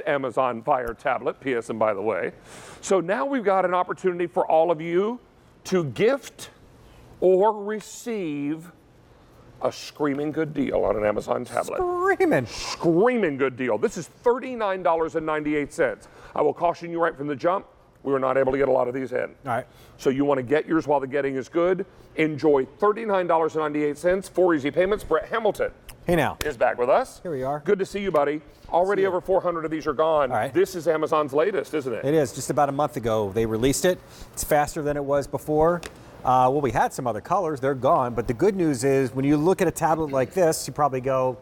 Amazon Fire tablet, P.S. and by the way. So now we've got an opportunity for all of you to gift or receive a screaming good deal on an Amazon tablet. Screaming good deal. This is $39.98. I will caution you right from the jump, we were not able to get a lot of these in. All right. So you want to get yours while the getting is good. Enjoy $39.98, 4 easy payments. Brett Hamilton. Hey now. Is back with us. Here we are. Good to see you, buddy. Already over 400 of these are gone. All right. This is Amazon's latest, isn't it? It is. Just about a month ago, they released it. It's faster than it was before. Well, we had some other colors. They're gone. But the good news is when you look at a tablet like this, you probably go,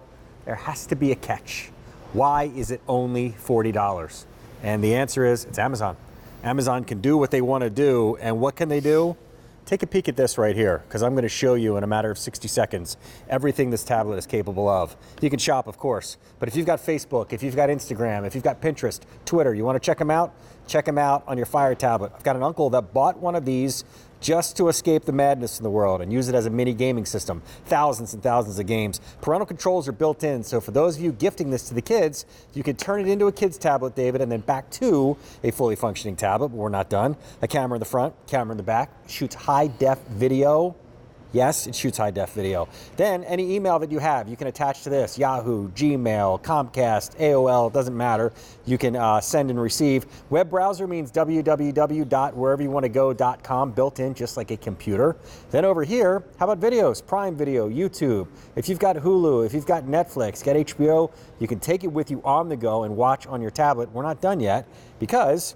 there has to be a catch. Why is it only $40? And the answer is it's Amazon. Amazon can do what they want to do. And what can they do? Take a peek at this right here, because I'm going to show you in a matter of 60 seconds everything this tablet is capable of. You can shop, of course, but if you've got Facebook, if you've got Instagram, if you've got Pinterest, Twitter, you want to check them out on your Fire tablet. I've got an uncle that bought one of these just to escape the madness in the world and use it as a mini gaming system. Thousands and thousands of games. Parental controls are built in, so for those of you gifting this to the kids, you can turn it into a kid's tablet, David, and then back to a fully functioning tablet, but we're not done. A camera in the front, camera in the back, shoots high-def video. Yes, it shoots high-def video. Then any email that you have, you can attach to this. Yahoo, Gmail, Comcast, AOL, doesn't matter. You can send and receive. Web browser means www.whereveryouwantogo.com, built in just like a computer. Then over here, how about videos? Prime Video, YouTube. If you've got Hulu, if you've got Netflix, got HBO, you can take it with you on the go and watch on your tablet. We're not done yet because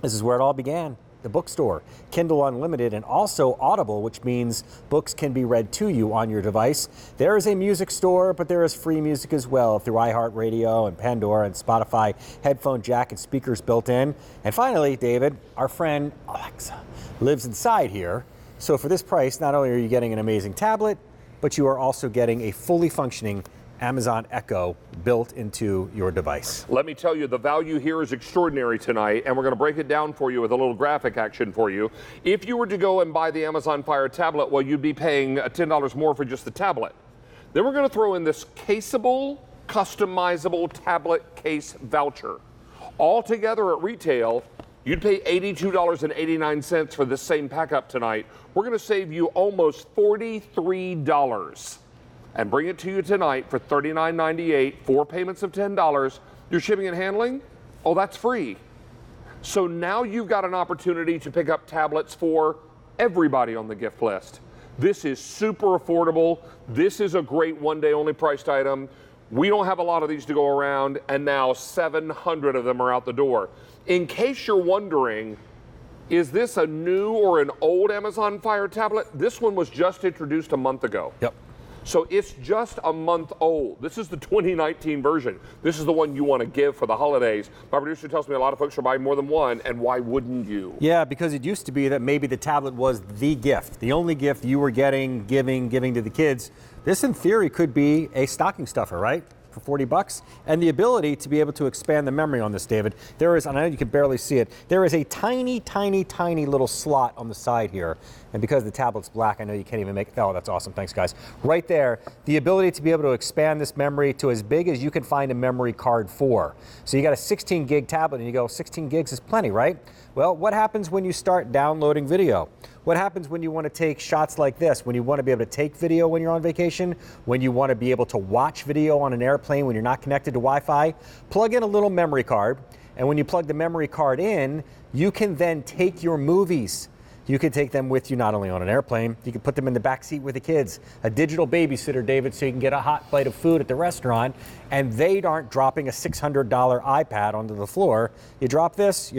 this is where it all began. The bookstore, Kindle Unlimited, and also Audible, which means books can be read to you on your device. There is a music store, but there is free music as well through iHeartRadio and Pandora and Spotify, headphone jack and speakers built in. And finally, David, our friend Alexa lives inside here. So for this price, not only are you getting an amazing tablet, but you are also getting a fully functioning Amazon Echo built into your device. Let me tell you, the value here is extraordinary tonight, and we're going to break it down for you with a little graphic action for you. If you were to go and buy the Amazon Fire tablet, well, you'd be paying $10 more for just the tablet. Then we're going to throw in this caseable, customizable tablet case voucher. All together at retail, you'd pay $82.89 for this same pack up tonight. We're going to save you almost $43. And bring it to you tonight for $39.98, 4 payments of $10. Your shipping and handling, oh, that's free. So now you've got an opportunity to pick up tablets for everybody on the gift list. This is super affordable. This is a great one-day only priced item. We don't have a lot of these to go around, and now 700 of them are out the door. In case you're wondering, is this a new or an old Amazon Fire tablet? This one was just introduced a month ago. Yep. So it's just a month old. This is the 2019 version. This is the one you want to give for the holidays. My producer tells me a lot of folks are buying more than one, and why wouldn't you? Yeah, because it used to be that maybe the tablet was the gift, the only gift you were giving to the kids. This, in theory, could be a stocking stuffer, right? For 40 bucks. And the ability to be able to expand the memory on this, David. There is, and I know you can barely see it, there is a tiny, tiny, tiny little slot on the side here. And because the tablet's black, I know you can't even make it. Oh, that's awesome. Thanks, guys. Right there, the ability to be able to expand this memory to as big as you can find a memory card for. So you got a 16 gig tablet and you go, 16 gigs is plenty, right? Well, what happens when you start downloading video? What happens when you want to take shots like this? When you want to be able to take video when you're on vacation? When you want to be able to watch video on an airplane when you're not connected to Wi-Fi? Plug in a little memory card, and when you plug the memory card in, you can then take your movies. You can take them with you not only on an airplane, you can put them in the back seat with the kids. A digital babysitter, David, so you can get a hot bite of food at the restaurant, and they aren't dropping a $600 iPad onto the floor. You drop this,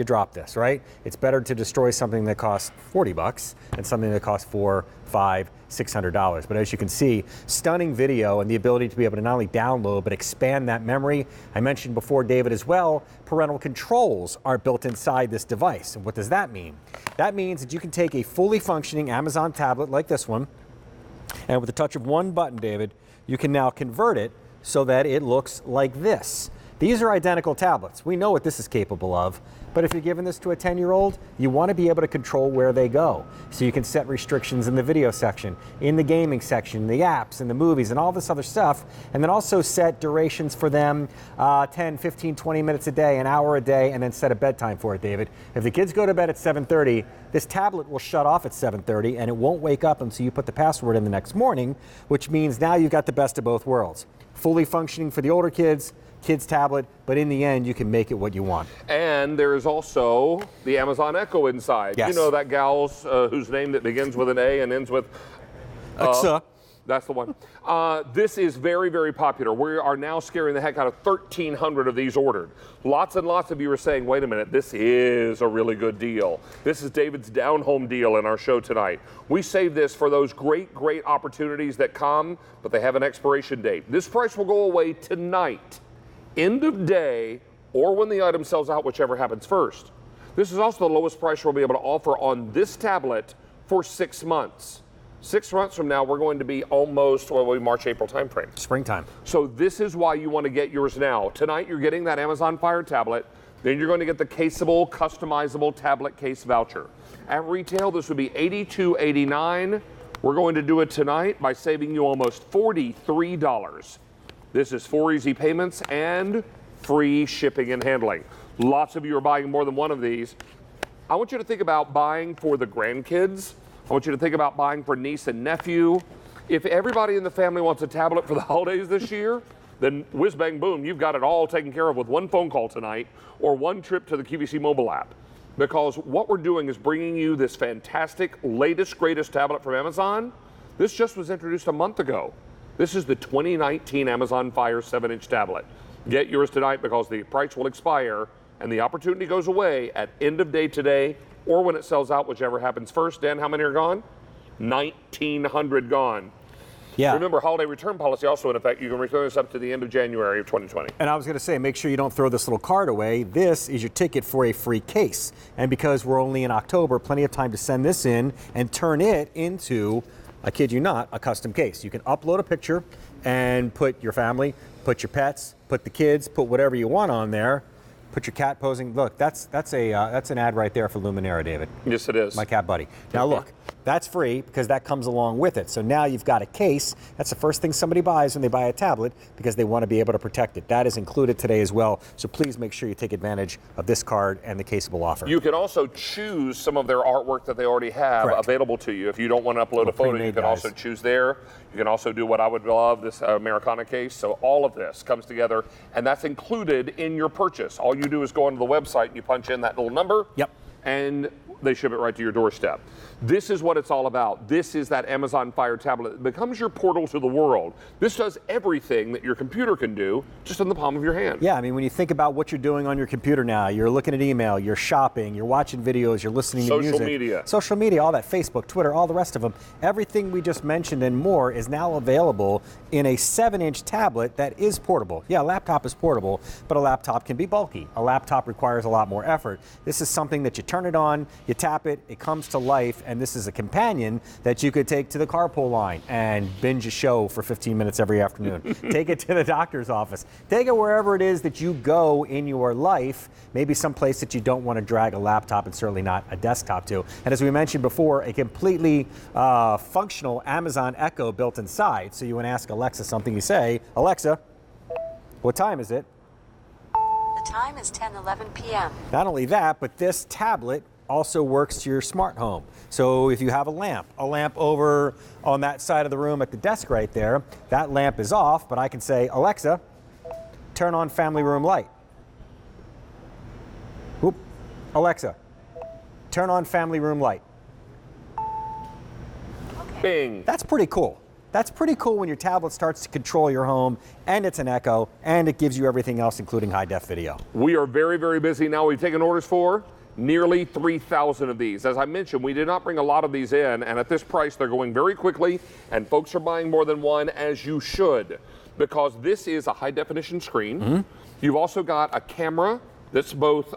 right? It's better to destroy something that costs 40 bucks than something that costs $400, $500, $600. But as you can see, stunning video and the ability to be able to not only download, but expand that memory. I mentioned before, David, as well, parental controls are built inside this device. And what does that mean? That means that you can take a fully functioning Amazon tablet like this one, and with the touch of one button, David, you can now convert it so that it looks like this. These are identical tablets. We know what this is capable of, but if you're giving this to a 10-year-old, you want to be able to control where they go. So you can set restrictions in the video section, in the gaming section, the apps, and the movies, and all this other stuff, and then also set durations for them, 10, 15, 20 minutes a day, an hour a day, and then set a bedtime for it, David. If the kids go to bed at 7:30, this tablet will shut off at 7:30, and it won't wake up until you put the password in the next morning, which means now you've got the best of both worlds. Fully functioning for the older kids tablet, but in the end, you can make it what you want. And there is also the Amazon Echo inside. Yes. You know that gal's whose name that begins with an A and ends with Alexa. That's the one. This is very, very popular. We are now scaring the heck out of 1,300 of these ordered. Lots and lots of you are saying, wait a minute, this is a really good deal. This is David's down-home deal in our show tonight. We save this for those great, great opportunities that come, but they have an expiration date. This price will go away tonight, end of day, or when the item sells out, whichever happens first. This is also the lowest price we'll be able to offer on this tablet for 6 months. 6 months from now, we're going to be almost, well, March, April timeframe. Springtime. So this is why you want to get yours now. Tonight, you're getting that Amazon Fire tablet. Then you're going to get the caseable, customizable tablet case voucher. At retail, this would be $82.89. We're going to do it tonight by saving you almost $43. This is 4 easy payments and free shipping and handling. Lots of you are buying more than one of these. I want you to think about buying for the grandkids. I want you to think about buying for niece and nephew. If everybody in the family wants a tablet for the holidays this year, then whiz bang boom, you've got it all taken care of with one phone call tonight or one trip to the QVC mobile app. Because what we're doing is bringing you this fantastic, latest, greatest tablet from Amazon. This just was introduced a month ago. This is the 2019 Amazon Fire 7-inch tablet. Get yours tonight because the price will expire and the opportunity goes away at end of day today or when it sells out, whichever happens first. Dan, how many are gone? 1,900 gone. Yeah. Remember, holiday return policy also in effect. You can return this up to the end of January of 2020. And I was going to say, make sure you don't throw this little card away. This is your ticket for a free case. And because we're only in October, plenty of time to send this in and turn it into, I kid you not, a custom case. You can upload a picture and put your family, put your pets, put the kids, put whatever you want on there. Put your cat posing. Look, that's an ad right there for Luminera, David. Yes, it is. My cat buddy. Now look, that's free because that comes along with it. So now you've got a case. That's the first thing somebody buys when they buy a tablet because they want to be able to protect it. That is included today as well. So please make sure you take advantage of this card and the caseable offer. You can also choose some of their artwork that they already have available to you. If you don't want to upload a photo, you can also choose there. You can also do what I would love, this Americana case. So all of this comes together, and that's included in your purchase. All you do is go onto the website and you punch in that little number. Yep. And they ship it right to your doorstep. This is what it's all about. This is that Amazon Fire tablet. It becomes your portal to the world. This does everything that your computer can do just in the palm of your hand. Yeah, I mean, when you think about what you're doing on your computer now, you're looking at email, you're shopping, you're watching videos, you're listening to music. Social media, all that, Facebook, Twitter, all the rest of them. Everything we just mentioned and more is now available in a 7-inch tablet that is portable. Yeah, a laptop is portable, but a laptop can be bulky. A laptop requires a lot more effort. This is something that you turn it on, you tap it, it comes to life, and this is a companion that you could take to the carpool line and binge a show for 15 minutes every afternoon. Take it to the doctor's office. Take it wherever it is that you go in your life, maybe someplace that you don't want to drag a laptop and certainly not a desktop to. And as we mentioned before, a completely functional Amazon Echo built inside. So you want to ask Alexa something, you say, Alexa, what time is it? The time is 10:11 p.m. Not only that, but this tablet also works to your smart home. So if you have a lamp over on that side of the room at the desk right there, that lamp is off, but I can say, Alexa, turn on family room light. Oop. Alexa, turn on family room light. Okay. Bing. That's pretty cool. That's pretty cool when your tablet starts to control your home and it's an Echo and it gives you everything else, including high-def video. We are very, very busy now. We've taken orders for nearly 3,000 of these. As I mentioned, we did not bring a lot of these in, and at this price, they're going very quickly, and folks are buying more than one, as you should, because this is a high-definition screen. Mm-hmm. You've also got a camera that's both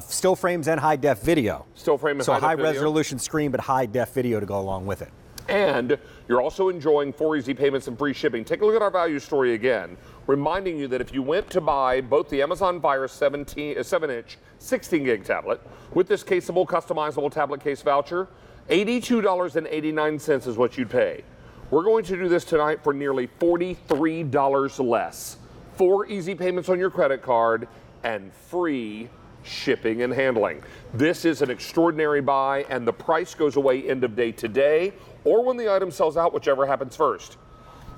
still frames and high-def video. Still frame and so high-def video. high-resolution screen, but high-def video to go along with it. And you're also enjoying 4 easy payments and free shipping. Take a look at our value story again. reminding you that if you went to buy both the Amazon Fire 7-inch 16 gig tablet with this caseable, customizable tablet case voucher, $82.89 is what you'd pay. We're going to do this tonight for nearly $43 less. 4 easy payments on your credit card and free shipping and handling. This is an extraordinary buy, and the price goes away end of day today or when the item sells out, whichever happens first.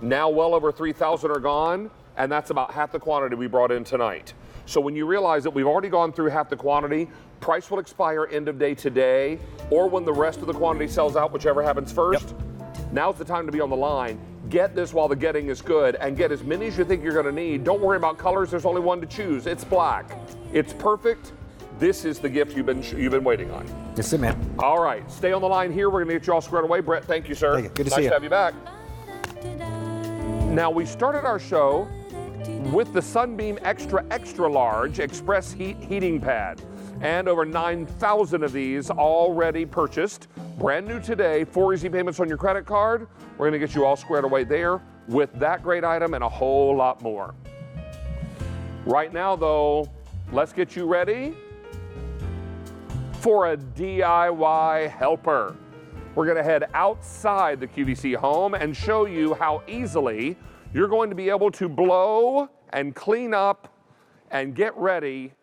Now well over 3,000 are gone, and that's about half the quantity we brought in tonight. So when you realize that we've already gone through half the quantity, price will expire end of day today or when the rest of the quantity sells out, whichever happens first. Yep. Now's the time to be on the line. Get this while the getting is good and get as many as you think you're going to need. Don't worry about colors. There's only one to choose. It's black. It's perfect. This is the gift you've been waiting on. Yes, man. All right. Stay on the line here. We're going to get you all squared away. Brett, thank you, sir. Thank you. Good to nice see you. to have you back. Now, we started our show with the Sunbeam Extra Extra Large Express Heating Pad. And over 9,000 of these already purchased. Brand new today, 4 easy payments on your credit card. We're going to get you all squared away there with that great item and a whole lot more. Right now, though, let's get you ready for a DIY helper. We're going to head outside the QVC home and show you how easily you're going to be able to blow and clean up and get ready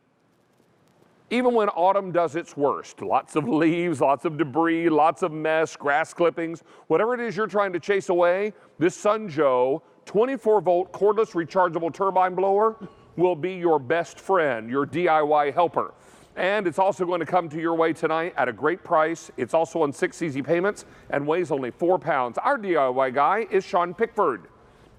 even when autumn does its worst. Lots of leaves, lots of debris, lots of mess, grass clippings, whatever it is you're trying to chase away, this Sunjoe 24-volt cordless rechargeable turbine blower will be your best friend, your DIY helper. And it's also going to come to your way tonight at a great price. It's also on 6 easy payments and weighs only 4 pounds. Our DIY guy is Sean Pickford,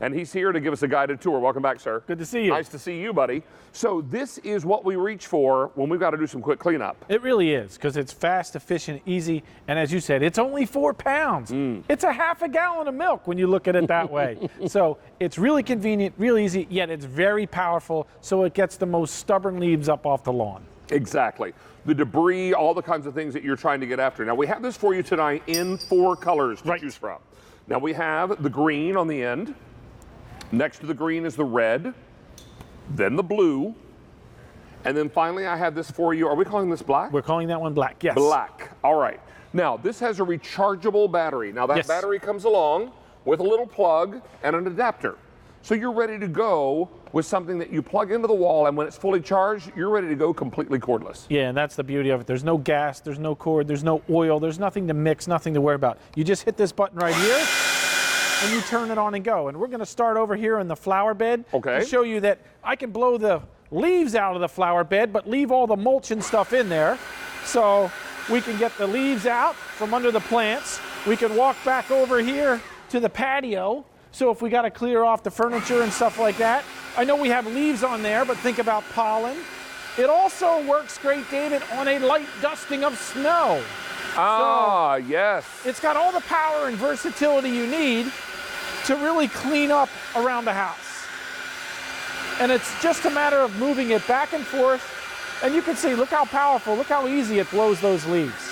and he's here to give us a guided tour. Welcome back, sir. Good to see you. Nice to see you, buddy. So this is what we reach for when we've got to do some quick cleanup. It really is, because it's fast, efficient, easy, and as you said, it's only 4 pounds. It's a half a gallon of milk when you look at it that way. So it's really convenient, real easy, yet it's very powerful, so it gets the most stubborn leaves up off the lawn. Exactly. The debris, all the kinds of things that you're trying to get after. Now, we have this for you tonight in 4 colors to choose from. Now, we have the green on the end. Next to the green is the red, then the blue, and then finally I have this for you. Are we calling this black? We're calling that one black, yes. Black. All right. Now, this has a rechargeable battery. Now, that battery comes along with a little plug and an adapter. So you're ready to go with something that you plug into the wall, and when it's fully charged, you're ready to go completely cordless. Yeah, and that's the beauty of it. There's no gas, there's no cord, there's no oil, there's nothing to mix, nothing to worry about. You just hit this button right here, and you turn it on and go. And we're going to start over here in the flower bed to show you that I can blow the leaves out of the flower bed, but leave all the mulch and stuff in there. So we can get the leaves out from under the plants. We can walk back over here to the patio. So if we got to clear off the furniture and stuff like that. I know we have leaves on there, but think about pollen. It also works great, David, on a light dusting of snow. Ah, so yes. It's got all the power and versatility you need to really clean up around the house. And it's just a matter of moving it back and forth. And you can see, look how powerful, look how easy it blows those leaves.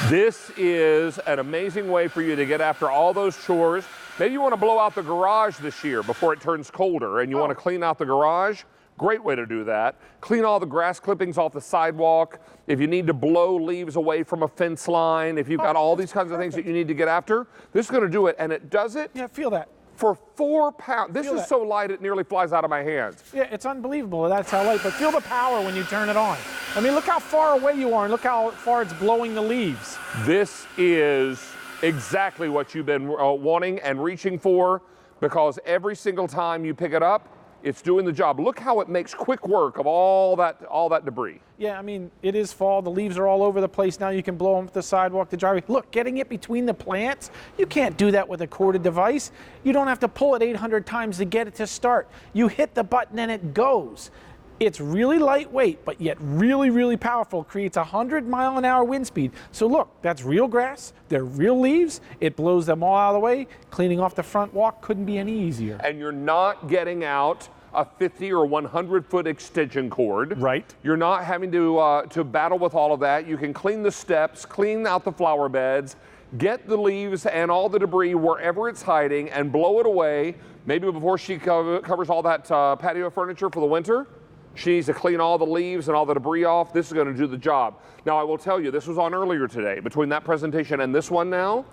This is an amazing way for you to get after all those chores. Maybe you want to blow out the garage this year before it turns colder and you want to clean out the garage. Great way to do that. Clean all the grass clippings off the sidewalk. If you need to blow leaves away from a fence line, if you've got all these kinds of things that you need to get after, this is going to do it. And it does it. Yeah, feel that. For 4 pounds. This is so light it nearly flies out of my hands. Yeah, it's unbelievable. That's how light. But feel the power when you turn it on. I mean, look how far away you are and look how far it's blowing the leaves. This is exactly what you've been wanting and reaching for, because every single time you pick it up, it's doing the job. Look how it makes quick work of all that debris. Yeah, I mean, it is fall. The leaves are all over the place now. You can blow them up the sidewalk, the driveway. Look, getting it between the plants, you can't do that with a corded device. You don't have to pull it 800 times to get it to start. You hit the button and it goes. It's really lightweight, but yet really, really powerful. Creates 100-mile-an-hour wind speed. So look, that's real grass. They're real leaves. It blows them all out of the way. Cleaning off the front walk couldn't be any easier. And you're not getting out a 50 or 100-foot extension cord. Right. You're not having to battle with all of that. You can clean the steps, clean out the flower beds, get the leaves and all the debris wherever it's hiding and blow it away. Maybe before she covers all that patio furniture for the winter, she needs to clean all the leaves and all the debris off. This is going to do the job. Now, I will tell you, this was on earlier today. Between that presentation and this one now,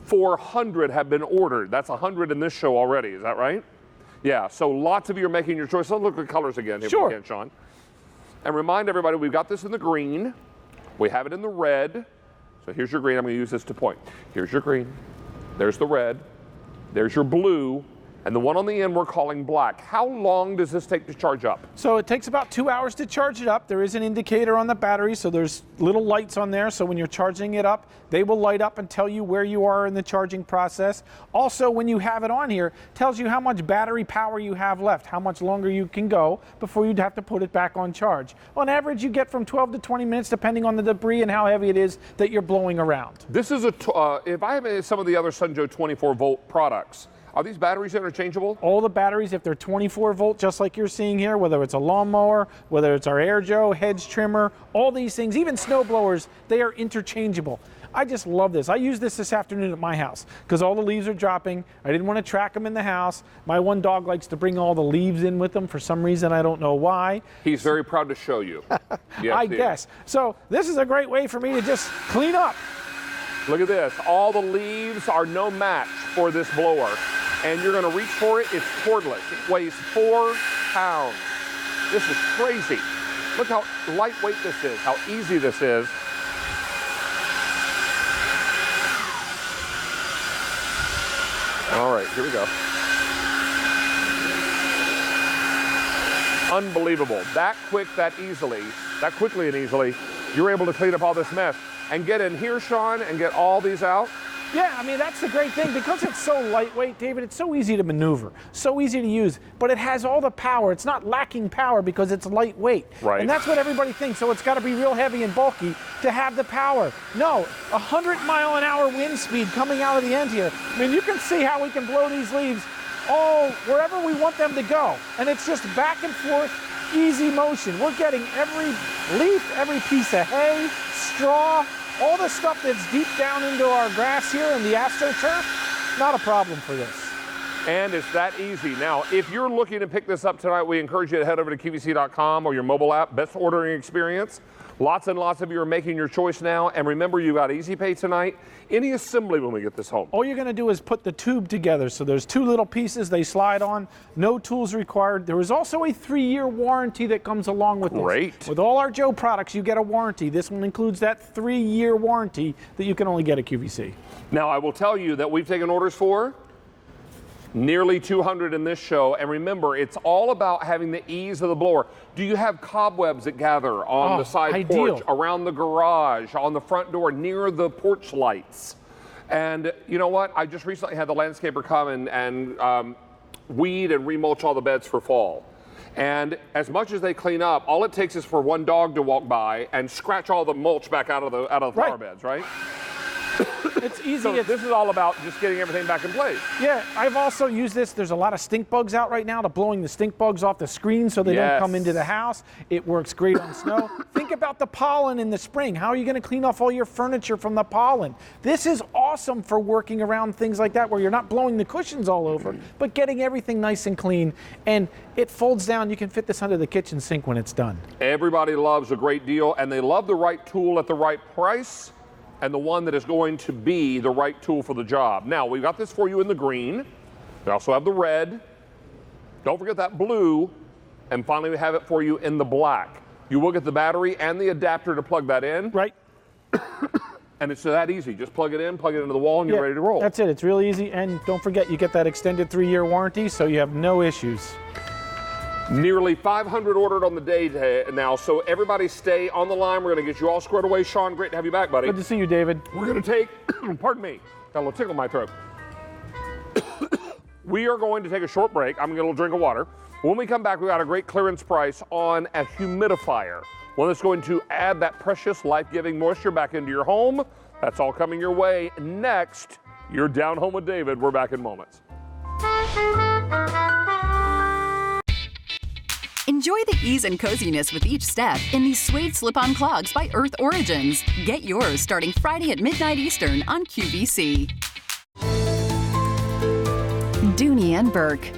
400 have been ordered. That's 100 in this show already. Is that right? Yeah, so lots of you are making your choice. Let's look at colors again here, sure. If we can, Sean. And remind everybody, we've got this in the green. We have it in the red. So here's your green. I'm going to use this to point. Here's your green. There's the red. There's your blue. And the one on the end we're calling black. How long does this take to charge up? So it takes about 2 hours to charge it up. There is an indicator on the battery, so there's little lights on there. So when you're charging it up, they will light up and tell you where you are in the charging process. Also, when you have it on here, tells you how much battery power you have left, how much longer you can go before you'd have to put it back on charge. On average, you get from 12 to 20 minutes, depending on the debris and how heavy it is that you're blowing around. This is if I have some of the other Sunjoe 24-volt products, are these batteries interchangeable? All the batteries, if they're 24 volt, just like you're seeing here, whether it's a lawnmower, whether it's our AirJoe, hedge trimmer, all these things, even snow blowers, they are interchangeable. I just love this. I used this afternoon at my house because all the leaves are dropping. I didn't want to track them in the house. My one dog likes to bring all the leaves in with them for some reason. I don't know why. He's very proud to show you. Yes, I guess. So this is a great way for me to just clean up. Look at this. All the leaves are no match for this blower. And you're going to reach for it. It's cordless. It weighs 4 pounds. This is crazy. Look how lightweight this is, how easy this is. All right, here we go. Unbelievable. That quickly and easily, you're able to clean up all this mess. And get in here, Sean, and get all these out. Yeah, I mean, that's the great thing. Because it's so lightweight, David, it's so easy to maneuver, so easy to use, but it has all the power. It's not lacking power because it's lightweight. Right. And that's what everybody thinks. So it's got to be real heavy and bulky to have the power. No, 100-mile-an-hour wind speed coming out of the end here. I mean, you can see how we can blow these leaves all wherever we want them to go. And it's just back and forth, easy motion. We're getting every leaf, every piece of hay, straw, all the stuff that's deep down into our grass here in the AstroTurf, not a problem for this. And it's that easy. Now, if you're looking to pick this up tonight, we encourage you to head over to QVC.com or your mobile app. Best ordering experience. Lots and lots of you are making your choice now. And remember, you got Easy Pay tonight. Any assembly when we get this home. All you're going to do is put the tube together. So there's 2 little pieces they slide on. No tools required. There is also a 3-year warranty that comes along with this. Great. With all our Joe products, you get a warranty. This one includes that 3-year warranty that you can only get at QVC. Now, I will tell you that we've taken orders for nearly 200 in this show. And remember, it's all about having the ease of the blower. Do you have cobwebs that gather on the side porch, around the garage, on the front door, near the porch lights? And you know what? I just recently had the landscaper come and weed and remulch all the beds for fall. And as much as they clean up, all it takes is for one dog to walk by and scratch all the mulch back out of the flower beds, right? It's easy. So this is all about just getting everything back in place. Yeah, I've also used this. There's a lot of stink bugs out right now to blowing the stink bugs off the screen so they don't come into the house. It works great on snow. Think about the pollen in the spring. How are you going to clean off all your furniture from the pollen? This is awesome for working around things like that where you're not blowing the cushions all over, but getting everything nice and clean. And it folds down. You can fit this under the kitchen sink when it's done. Everybody loves a great deal, and they love the right tool at the right price, and the one that is going to be the right tool for the job. Now, we've got this for you in the green. We also have the red. Don't forget that blue. And finally, we have it for you in the black. You will get the battery and the adapter to plug that in. Right. And it's that easy. Just plug it into the wall, and you're ready to roll. That's it. It's really easy. And don't forget, you get that extended 3-year warranty, so you have no issues. Nearly 500 ordered on the day now, so everybody stay on the line. We're going to get you all squared away. Sean, great to have you back, buddy. Good to see you, David. We're going to take, pardon me, got a little tickle in my throat. We are going to take a short break. I'm going to get a little drink of water. When we come back, we got a great clearance price on a humidifier, one that's going to add that precious life-giving moisture back into your home. That's all coming your way. Next, you're Down Home with David. We're back in moments. Enjoy the ease and coziness with each step in these suede slip-on clogs by Earth Origins. Get yours starting Friday at midnight Eastern on QVC. Dooney and Burke.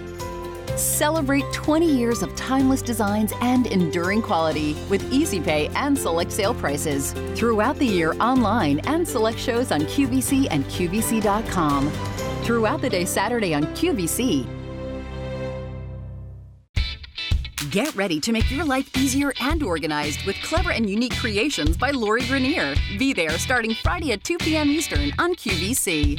Celebrate 20 years of timeless designs and enduring quality with easy pay and select sale prices. Throughout the year online and select shows on QVC and QVC.com. Throughout the day Saturday on QVC. Get ready to make your life easier and organized with clever and unique creations by Lori Grenier. Be there starting Friday at 2 p.m. Eastern on QVC.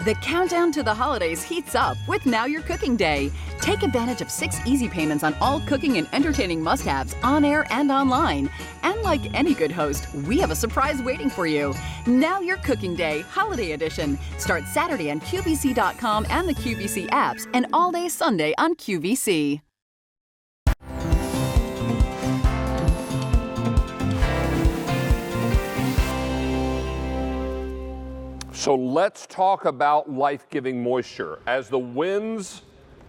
The countdown to the holidays heats up with Now Your Cooking Day. Take advantage of 6 easy payments on all cooking and entertaining must-haves on air and online. And like any good host, we have a surprise waiting for you. Now Your Cooking Day Holiday Edition starts Saturday on QVC.com and the QVC apps, and all day Sunday on QVC. So let's talk about life-giving moisture. As the winds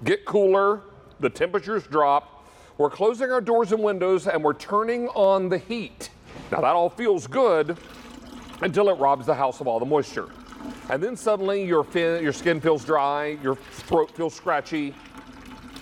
get cooler, the temperatures drop, we're closing our doors and windows and we're turning on the heat. Now that all feels good until it robs the house of all the moisture. And then suddenly your skin feels dry, your throat feels scratchy,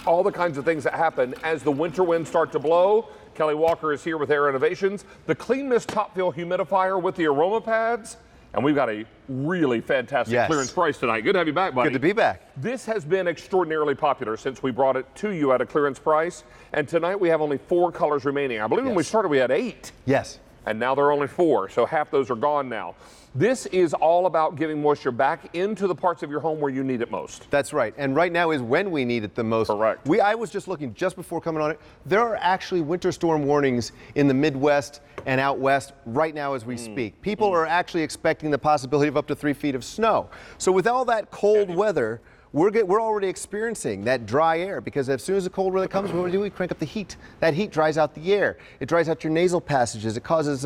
all the kinds of things that happen as the winter winds start to blow. Kelly Walker is here with Air Innovations, the Clean Mist Top Fill Humidifier with the aroma pads. And we've got a really fantastic clearance price tonight. Good to have you back, buddy. Good to be back. This has been extraordinarily popular since we brought it to you at a clearance price. And tonight we have only 4 colors remaining. I believe when we started we had 8. Yes. And now there are only 4, so half those are gone now. This is all about giving moisture back into the parts of your home where you need it most. That's right. And right now is when we need it the most. Correct. I was just looking just before coming on it. There are actually winter storm warnings in the Midwest and out west right now as we speak. People are actually expecting the possibility of up to 3 feet of snow. So with all that cold weather, we're already experiencing that dry air, because as soon as the cold weather comes, what do? We crank up the heat. That heat dries out the air. It dries out your nasal passages. It causes,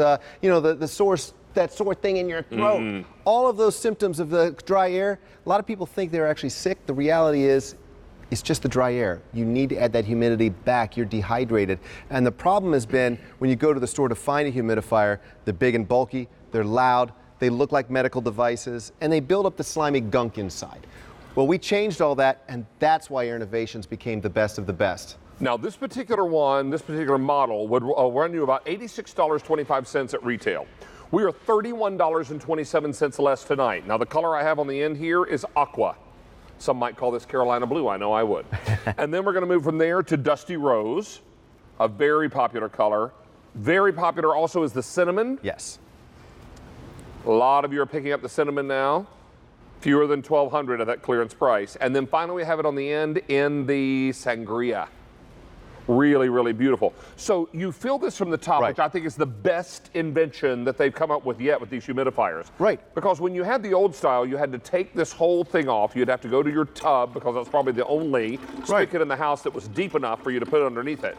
that sore thing in your throat. All of those symptoms of the dry air, a lot of people think they're actually sick. The reality is, it's just the dry air. You need to add that humidity back. You're dehydrated. And the problem has been when you go to the store to find a humidifier, they're big and bulky, they're loud, they look like medical devices, and they build up the slimy gunk inside. Well, we changed all that, and that's why Air Innovations became the best of the best. Now, this particular model would run you about $86.25 at retail. We are $31.27 less tonight. Now, the color I have on the end here is aqua. Some might call this Carolina blue. I know I would. And then we're going to move from there to Dusty Rose, a very popular color. Very popular also is the cinnamon. Yes. A lot of you are picking up the cinnamon now. Fewer than 1,200 at that clearance price. And then finally we have it on the end in the sangria. Really, really beautiful. So you feel this from the top, which I think is the best invention that they've come up with yet with these humidifiers. Right. Because when you had the old style, you had to take this whole thing off. You'd have to go to your tub, because that's probably the only spigot in the house that was deep enough for you to put it underneath it.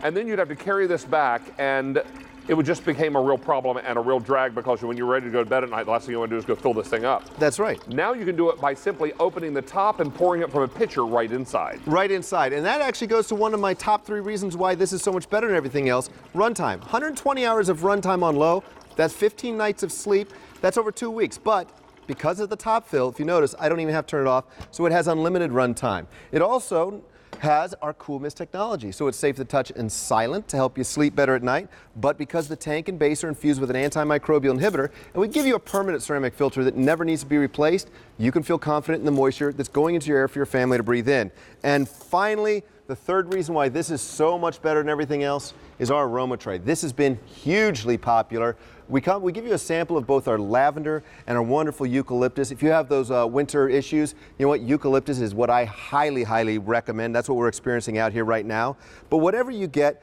And then you'd have to carry this back, and it would just become a real problem and a real drag, because when you're ready to go to bed at night, the last thing you want to do is go fill this thing up. That's right. Now you can do it by simply opening the top and pouring it from a pitcher right inside. Right inside. And that actually goes to one of my top 3 reasons why this is so much better than everything else. Runtime. 120 hours of runtime on low. That's 15 nights of sleep. That's over 2 weeks. But because of the top fill, if you notice, I don't even have to turn it off, so it has unlimited runtime. It also has our Cool Mist technology, so it's safe to touch and silent to help you sleep better at night. But because the tank and base are infused with an antimicrobial inhibitor, and we give you a permanent ceramic filter that never needs to be replaced, you can feel confident in the moisture that's going into your air for your family to breathe in. And finally, the third reason why this is so much better than everything else is our aroma tray. This has been hugely popular. We give you a sample of both our lavender and our wonderful eucalyptus. If you have those winter issues, you know what, eucalyptus is what I highly, highly recommend. That's what we're experiencing out here right now. But whatever you get,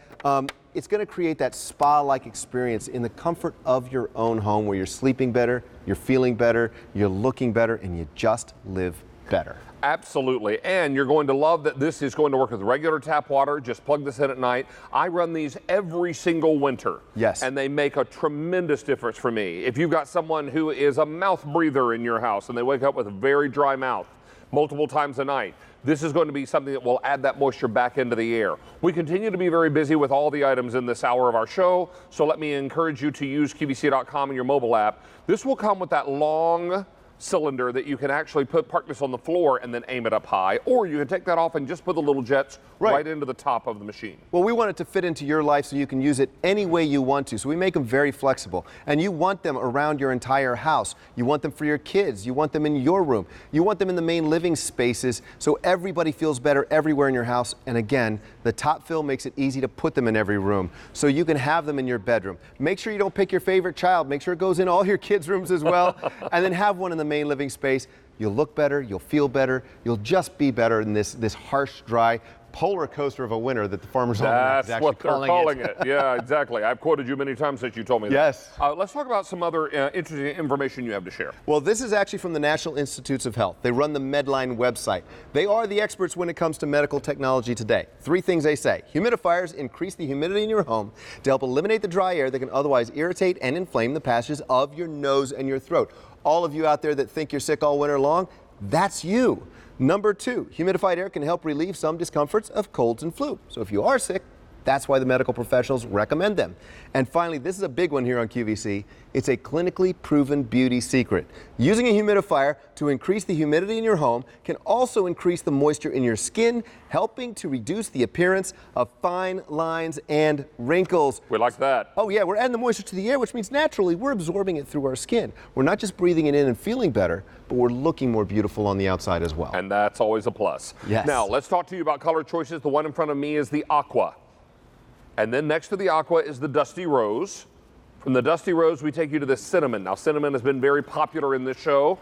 it's going to create that spa-like experience in the comfort of your own home, where you're sleeping better, you're feeling better, you're looking better, and you just live better. Absolutely, and you're going to love that this is going to work with regular tap water. Just plug this in at night. I run these every single winter. Yes. And they make a tremendous difference for me. If you've got someone who is a mouth breather in your house and they wake up with a very dry mouth, multiple times a night. This is going to be something that will add that moisture back into the air. We continue to be very busy with all the items in this hour of our show, so let me encourage you to use QVC.com in your mobile app. This will come with that long cylinder that you can actually park this on the floor and then aim it up high, or you can take that off and just put the little jets right into the top of the machine. Well, we want it to fit into your life so you can use it any way you want to. So we make them very flexible, and you want them around your entire house. You want them for your kids. You want them in your room. You want them in the main living spaces so everybody feels better everywhere in your house. And again, the top fill makes it easy to put them in every room so you can have them in your bedroom. Make sure you don't pick your favorite child. Make sure it goes in all your kids' rooms as well, and then have one in the main living space. You'll look better, you'll feel better, you'll just be better in this harsh, dry polar coaster of a winter that the Farmer's Almanac is actually calling it. Yeah, exactly. I've quoted you many times since you told me that. Yes. Let's talk about some other interesting information you have to share. Well, this is actually from the National Institutes of Health. They run the Medline website. They are the experts when it comes to medical technology today. 3 things they say. Humidifiers increase the humidity in your home to help eliminate the dry air that can otherwise irritate and inflame the passages of your nose and your throat. All of you out there that think you're sick all winter long, that's you. Number 2, humidified air can help relieve some discomforts of colds and flu. So if you are sick, that's why the medical professionals recommend them. And finally, this is a big one here on QVC. It's a clinically proven beauty secret. Using a humidifier to increase the humidity in your home can also increase the moisture in your skin, helping to reduce the appearance of fine lines and wrinkles. We like that. Oh yeah, we're adding the moisture to the air, which means naturally we're absorbing it through our skin. We're not just breathing it in and feeling better, but we're looking more beautiful on the outside as well. And that's always a plus. Yes. Now, let's talk to you about color choices. The one in front of me is the aqua. And then next to the aqua is the dusty rose. From the dusty rose, we take you to the cinnamon. Now, cinnamon has been very popular in this show.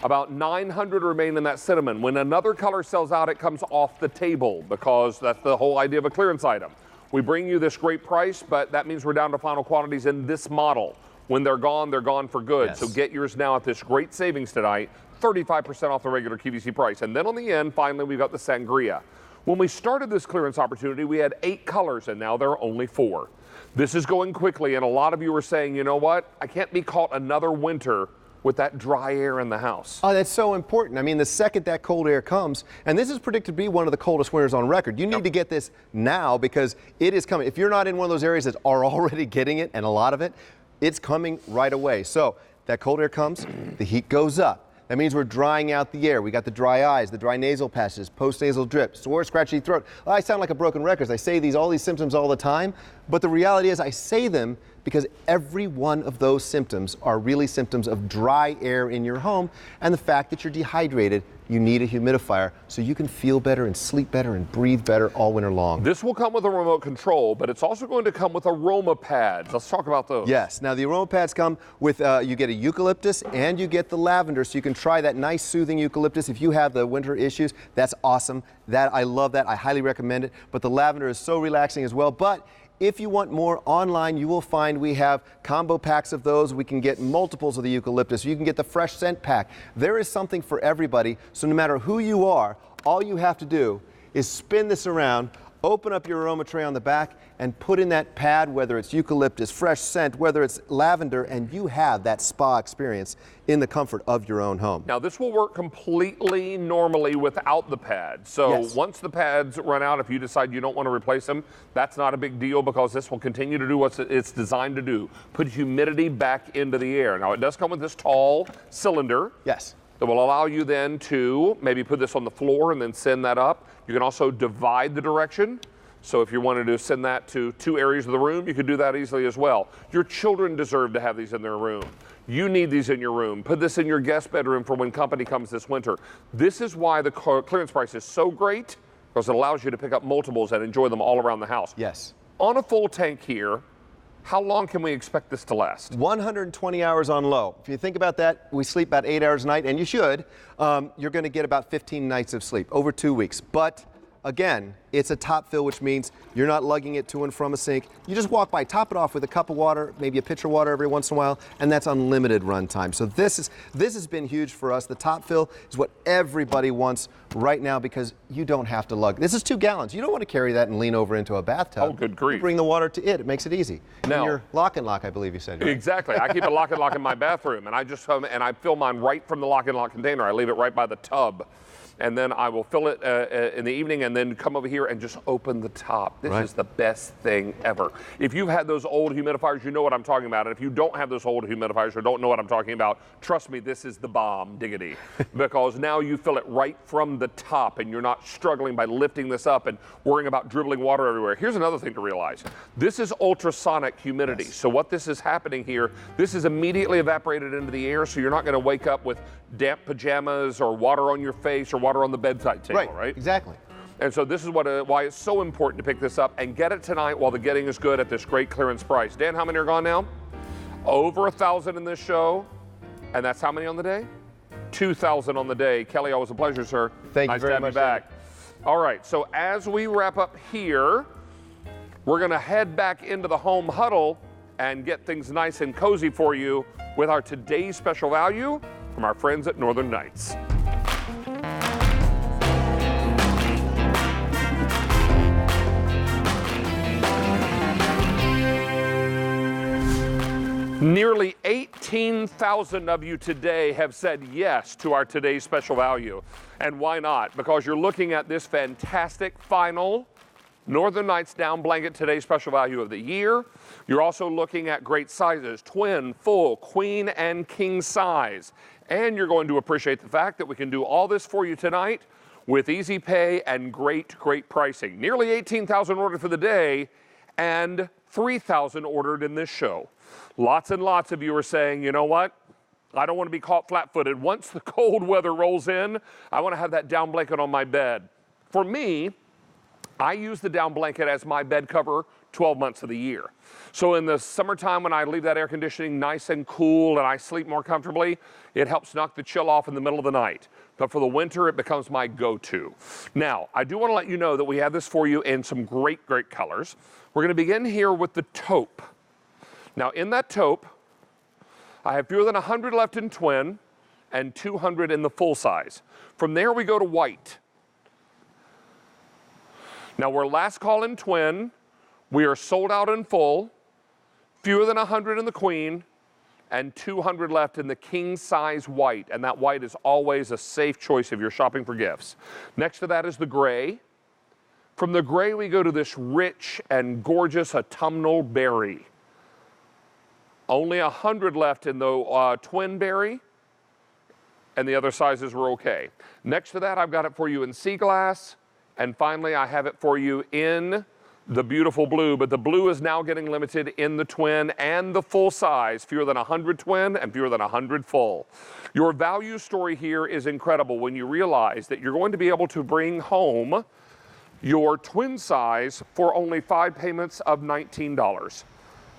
About 900 remain in that cinnamon. When another color sells out, it comes off the table because that's the whole idea of a clearance item. We bring you this great price, but that means we're down to final quantities in this model. When they're gone for good. Yes. So get yours now at this great savings tonight, 35% off the regular QVC price. And then on the end, finally, we've got the sangria. When we started this clearance opportunity, we had 8 colors, and now there are only 4. This is going quickly, and a lot of you are saying, you know what? I can't be caught another winter with that dry air in the house. Oh, that's so important. I mean, the second that cold air comes, and this is predicted to be one of the coldest winters on record, you need to get this now because it is coming. If you're not in one of those areas that are already getting it, and a lot of it, it's coming right away. So that cold air comes, the heat goes up. That means we're drying out the air. We got the dry eyes, the dry nasal passages, post-nasal drip, sore, scratchy throat. I sound like a broken record. I say all these symptoms all the time, but the reality is I say them because every one of those symptoms are really symptoms of dry air in your home, and the fact that you're dehydrated, you need a humidifier so you can feel better and sleep better and breathe better all winter long. This will come with a remote control, but it's also going to come with aroma pads. Let's talk about those. Yes. Now the aroma pads come with, you get a eucalyptus and you get the lavender, so you can try that nice soothing eucalyptus if you have the winter issues. That's awesome. I love that. I highly recommend it. But the lavender is so relaxing as well. But if you want more online, you will find we have combo packs of those. We can get multiples of the eucalyptus. You can get the fresh scent pack. There is something for everybody. So no matter who you are, all you have to do is spin this around, open up your aroma tray on the back, and put in that pad, whether it's eucalyptus, fresh scent, whether it's lavender, and you have that spa experience in the comfort of your own home. Now, this will work completely normally without the pads. So Yes. once the pads run out, if you decide you don't want to replace them, that's not a big deal because this will continue to do what it's designed to do, put humidity back into the air. Now, it does come with this tall cylinder. Yes. That will allow you then to maybe put this on the floor and then send that up. You can also divide the direction. So if you wanted to send that to 2 areas of the room, you could do that easily as well. Your children deserve to have these in their room. You need these in your room. Put this in your guest bedroom for when company comes this winter. This is why the clearance price is so great, because it allows you to pick up multiples and enjoy them all around the house. Yes. On a full tank here, how long can we expect this to last? 120 hours on low. If you think about that, we sleep about 8 hours a night, and you should. You're going to get about 15 nights of sleep over 2 weeks. But again, it's a top fill, which means you're not lugging it to and from a sink. You just walk by, top it off with a cup of water, maybe a pitcher of water every once in a while, and that's unlimited run time. So this has been huge for us. The top fill is what everybody wants right now because you don't have to lug. This is 2 gallons. You don't want to carry that and lean over into a bathtub. Oh, good grief. You bring the water to it. It makes it easy. Now- And your lock and lock, I believe you said. Right? Exactly. I keep a lock and lock in my bathroom, and I just come and I fill mine right from the lock and lock container. I leave it right by the tub. and then I will fill it in the evening and then come over here and just open the top. This is the best thing ever. If you've had those old humidifiers, you know what I'm talking about. And if you don't have those old humidifiers or don't know what I'm talking about, trust me, this is the bomb, diggity. Because now you fill it right from the top and you're not struggling by lifting this up and worrying about dribbling water everywhere. Here's another thing to realize. This is ultrasonic humidity. So what this is happening here, this is immediately evaporated into the air, so you're not going to wake up with damp pajamas or water on your face or water on the bedside table, right? Exactly. And so this is why it's so important to pick this up and get it tonight while the getting is good at this great clearance price. Dan, how many are gone now? Over 1,000 in this show. And that's how many on the day? 2,000 on the day. Kelly, always a pleasure, sir. Thank you very much. Nice to have you back. All right, so as we wrap up here, we're going to head back into the home huddle and get things nice and cozy for you with our today's special value from our friends at Northern Nights. Nearly 18,000 of you today have said yes to our today's special value. And why not? Because you're looking at this fantastic final Northern Nights down blanket, today's special value of the year. You're also looking at great sizes, twin, full, queen, and king size. And you're going to appreciate the fact that we can do all this for you tonight with easy pay and great, great pricing. Nearly 18,000 ordered for the day and 3,000 ordered in this show. Lots and lots of you are saying, you know what? I don't want to be caught flat-footed. Once the cold weather rolls in, I want to have that down blanket on my bed. For me, I use the down blanket as my bed cover 12 months of the year. So in the summertime when I leave that air conditioning nice and cool and I sleep more comfortably, it helps knock the chill off in the middle of the night. But for the winter, it becomes my go-to. Now, I do want to let you know that we have this for you in some great, great colors. We're going to begin here with the taupe. Now, in that taupe, I have fewer than 100 left in twin and 200 in the full size. From there, we go to white. Now, we're last call in twin. We are sold out in full. Fewer than 100 in the queen and 200 left in the king size white. And that white is always a safe choice if you're shopping for gifts. Next to that is the gray. From the gray, we go to this rich and gorgeous autumnal berry. Only 100 left in the twin berry, and the other sizes were okay. Next to that, I've got it for you in sea glass, and finally, I have it for you in the beautiful blue, but the blue is now getting limited in the twin and the full size, fewer than 100 twin and fewer than 100 full. Your value story here is incredible when you realize that you're going to be able to bring home your twin size for only 5 payments of $19.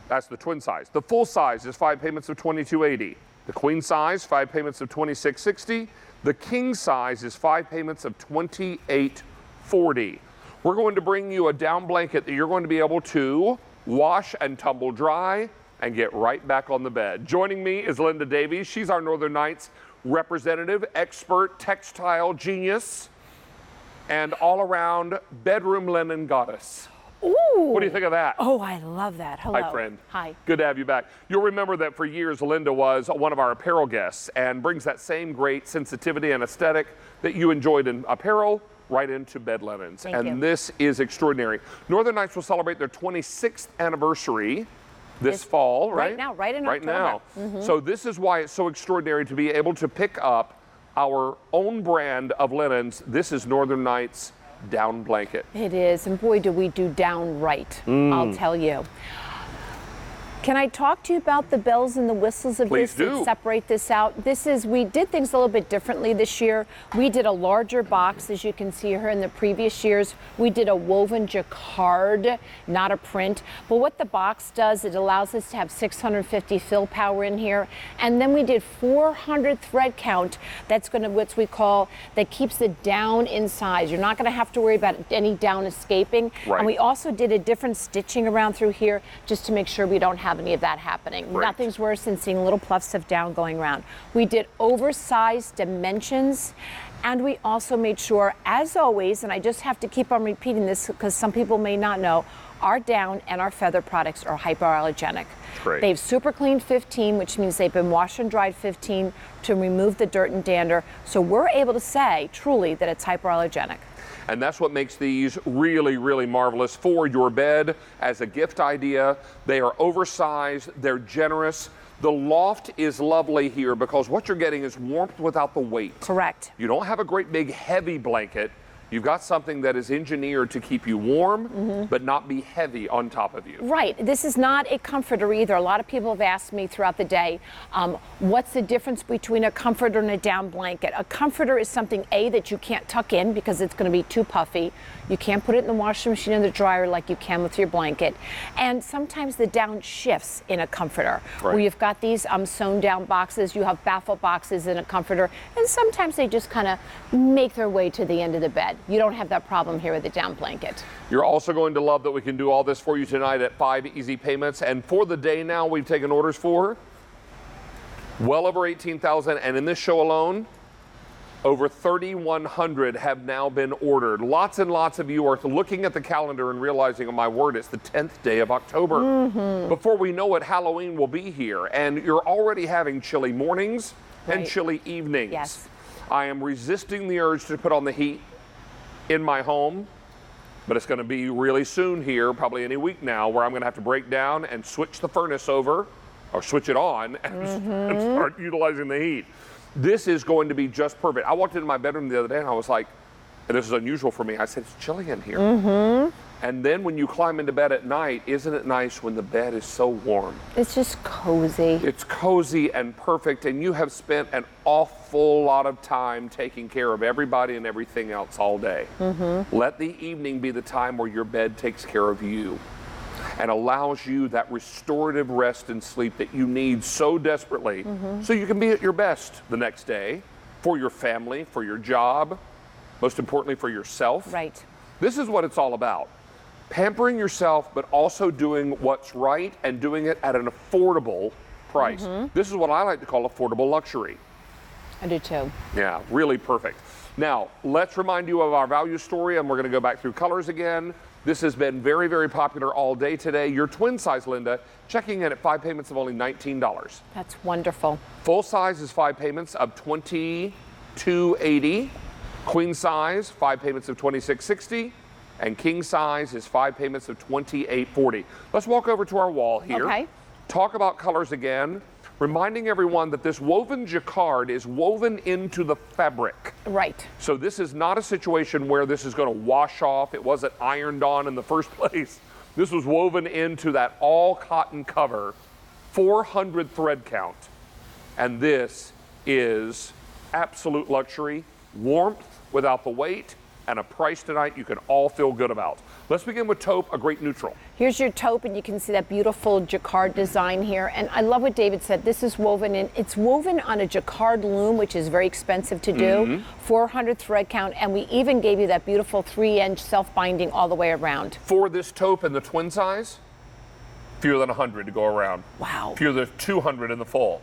That's the twin size. The full size is 5 payments of $22.80. The queen size, 5 payments of $26.60. The king size is 5 payments of $28.40. We're going to bring you a down blanket that you're going to be able to wash and tumble dry and get right back on the bed. Joining me is Linda Davies. She's our Northern Nights representative, expert, textile genius, and all-around bedroom linen goddess. Ooh. What do you think of that? Oh, I love that. Hello. Hi, friend. Hi. Good to have you back. You'll remember that for years, Linda was one of our apparel guests and brings that same great sensitivity and aesthetic that you enjoyed in apparel right into bed linens. Thank you. This is extraordinary. Northern Nights will celebrate their 26th anniversary this fall, right? Right now, right in October. October. Right now. So this is why it's so extraordinary to be able to pick up our own brand of linens. This is Northern Nights down blanket. It is, and boy, do we do down right, I'll tell you. Can I talk to you about the bells and the whistles of Please this do. and separate this out? We did things a little bit differently this year. We did a larger box, as you can see here in the previous years. We did a woven jacquard, not a print. But what the box does, it allows us to have 650 fill power in here. And then we did 400 thread count. That's going to, what we call, that keeps the down inside. You're not going to have to worry about any down escaping. Right. And we also did a different stitching around through here just to make sure we don't have any of that happening. Right. Nothing's worse than seeing little puffs of down going around. We did oversized dimensions, and we also made sure, as always, and I just have to keep on repeating this because some people may not know, our down and our feather products are hypoallergenic. great. They've super cleaned 15, which means they've been washed and dried 15 to remove the dirt and dander. So we're able to say truly that it's hypoallergenic. And that's what makes these really, really marvelous for your bed as a gift idea. They are oversized, they're generous. The loft is lovely here because what you're getting is warmth without the weight. Correct. You don't have a great big heavy blanket. You've got something that is engineered to keep you warm, but not be heavy on top of you. Right. This is not a comforter either. A lot of people have asked me throughout the day, what's the difference between a comforter and a down blanket? A comforter is something, A, that you can't tuck in because it's going to be too puffy. You can't put it in the washing machine or the dryer like you can with your blanket. And sometimes the down shifts in a comforter. Right. Where you've got these sewn down boxes, you have baffle boxes in a comforter, and sometimes they just kind of make their way to the end of the bed. You don't have that problem here with the down blanket. You're also going to love that we can do all this for you tonight at 5 easy payments. And for the day now, we've taken orders for well over 18,000. And in this show alone, over 3,100 have now been ordered. Lots and lots of you are looking at the calendar and realizing, oh my word, it's the 10th day of October. Before we know it, Halloween will be here. And you're already having chilly mornings and chilly evenings. Yes. I am resisting the urge to put on the heat in my home, but it's going to be really soon here, probably any week now, where I'm going to have to break down and switch the furnace over, or switch it on, and start utilizing the heat. This is going to be just perfect. I walked into my bedroom the other day and I was like, and this is unusual for me, I said, it's chilly in here. And then when you climb into bed at night, isn't it nice when the bed is so warm? It's just cozy. It's cozy and perfect, and you have spent an awful lot of time taking care of everybody and everything else all day. Let the evening be the time where your bed takes care of you and allows you that restorative rest and sleep that you need so desperately, so you can be at your best the next day for your family, for your job, most importantly for yourself. Right. This is what it's all about. Pampering yourself, but also doing what's right and doing it at an affordable price. This is what I like to call affordable luxury. I do too. Yeah, really perfect. Now, let's remind you of our value story, and we're going to go back through colors again. This has been very, very popular all day today. Your twin size, Linda, checking in at 5 payments of only $19. That's wonderful. Full size is 5 payments of $22.80. Queen size, 5 payments of $26.60. And king size is 5 payments of $28.40. Let's walk over to our wall here. Okay. Talk about colors again. Reminding everyone that this woven jacquard is woven into the fabric. Right. So this is not a situation where this is going to wash off. It wasn't ironed on in the first place. This was woven into that all cotton cover, 400 thread count. And this is absolute luxury, warmth without the weight, and a price tonight you can all feel good about. Let's begin with taupe, a great neutral. Here's your taupe, and you can see that beautiful jacquard design here. And I love what David said. This is woven in. It's woven on a jacquard loom, which is very expensive to do. 400 thread count, and we even gave you that beautiful 3-inch self-binding all the way around. For this taupe in the twin size, fewer than 100 to go around. Wow. Fewer than 200 in the full,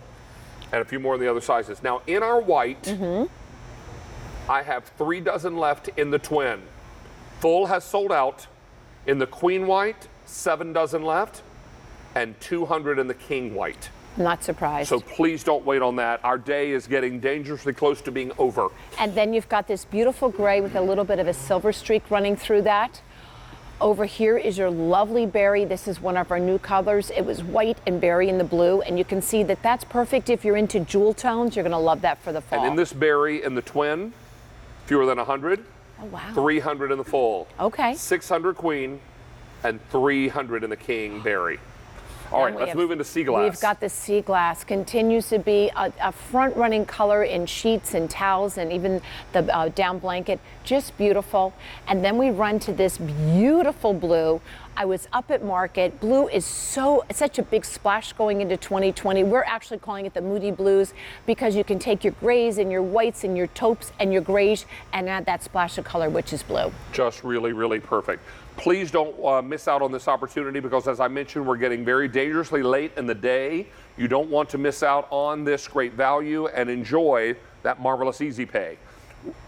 and a few more in the other sizes. Now in our white, I have 3 dozen left in the twin. Full has sold out. In the queen white, 7 dozen left, and 200 in the king white. I'm not surprised. So please don't wait on that. Our day is getting dangerously close to being over. And then you've got this beautiful gray with a little bit of a silver streak running through that. Over here is your lovely berry. This is one of our new colors. It was white and berry in the blue, and you can see that that's perfect if you're into jewel tones. You're going to love that for the fall. And in this berry in the twin, fewer than 100. Oh, wow. 300 in the full. Okay. 600 queen and 300 in the king berry. All right, let's move into sea glass. We've got the sea glass. Continues to be a front-running color in sheets and towels and even the down blanket. Just beautiful. And then we run to this beautiful blue. I was up at market. Blue is such a big splash going into 2020. We're actually calling it the Moody Blues because you can take your grays and your whites and your taupes and your grays and add that splash of color, which is blue. Just really, really perfect. Please don't miss out on this opportunity because, as I mentioned, we're getting very dangerously late in the day. You don't want to miss out on this great value and enjoy that marvelous easy pay.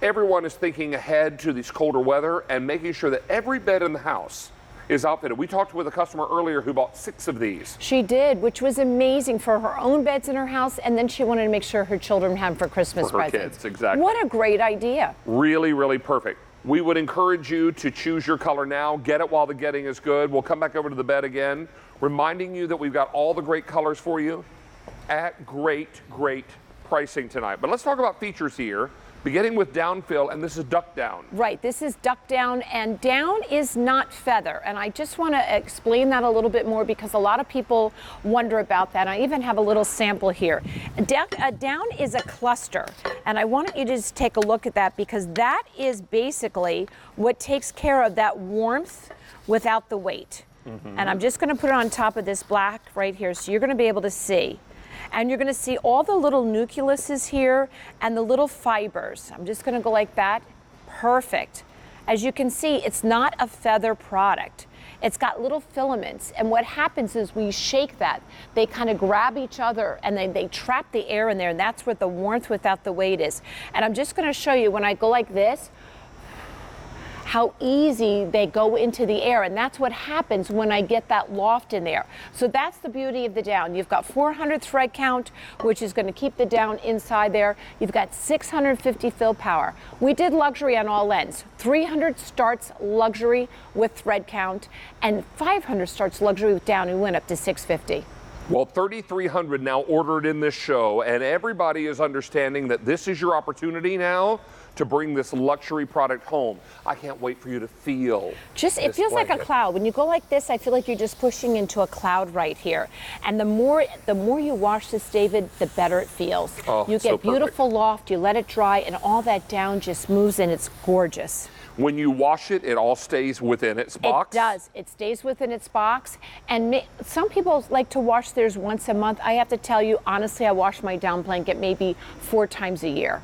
Everyone is thinking ahead to this colder weather and making sure that every bed in the house is outfitted. We talked with a customer earlier who bought 6 of these. She did, which was amazing for her own beds in her house, and then she wanted to make sure her children had for Christmas For her presents. kids, exactly. What a great idea. Really, really perfect. We would encourage you to choose your color now. Get it while the getting is good. We'll come back over to the bed again, reminding you that we've got all the great colors for you at great, great pricing tonight. But let's talk about features here, beginning with down fill, and this is duck down. Right, this is duck down, and down is not feather. And I just want to explain that a little bit more because a lot of people wonder about that. I even have a little sample here. Down is a cluster, and I want you to just take a look at that because that is basically what takes care of that warmth without the weight. And I'm just going to put it on top of this black right here so you're going to be able to see. And you're going to see all the little nucleuses here and the little fibers. I'm just going to go like that. Perfect. As you can see, it's not a feather product. It's got little filaments. And what happens is we shake that. They kind of grab each other and they trap the air in there. And that's where the warmth without the weight is. And I'm just going to show you when I go like this, how easy they go into the air, and that's what happens when I get that loft in there. So that's the beauty of the down. You've got 400 thread count, which is going to keep the down inside there. You've got 650 fill power. We did luxury on all ends. 300 starts luxury with thread count, and 500 starts luxury with down. We went up to 650. Well, 3,300 now ordered in this show, and everybody is understanding that this is your opportunity now to bring this luxury product home. I can't wait for you to feel. It feels like a cloud. When you go like this, I feel like you're just pushing into a cloud right here. And the more you wash this, David, the better it feels. Oh, you get beautiful loft, you let it dry, and all that down just moves in. It's gorgeous. When you wash it, it all stays within its box? It does. It stays within its box. And some people like to wash theirs once a month. I have to tell you, honestly, I wash my down blanket maybe 4 times a year.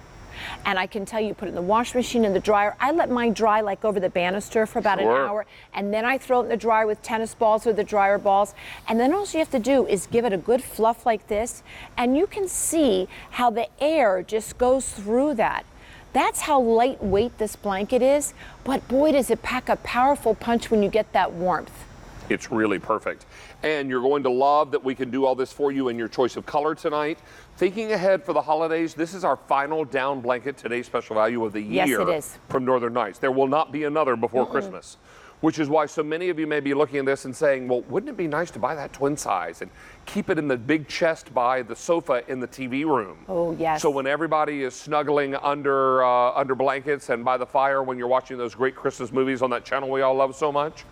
And I can tell you, put it in the wash machine, in the dryer. I let mine dry like over the banister for about an hour, and then I throw it in the dryer with tennis balls or the dryer balls. And then all you have to do is give it a good fluff like this, and you can see how the air just goes through that. That's how lightweight this blanket is, but boy, does it pack a powerful punch when you get that warmth. It's really perfect. And you're going to love that we can do all this for you in your choice of color tonight. Thinking ahead for the holidays, this is our final down blanket, today's special value of the year. Yes, it is. From Northern Nights. There will not be another before Christmas, which is why so many of you may be looking at this and saying, well, wouldn't it be nice to buy that twin size and keep it in the big chest by the sofa in the TV room? Oh, yes. So when everybody is snuggling under blankets and by the fire when you're watching those great Christmas movies on that channel we all love so much,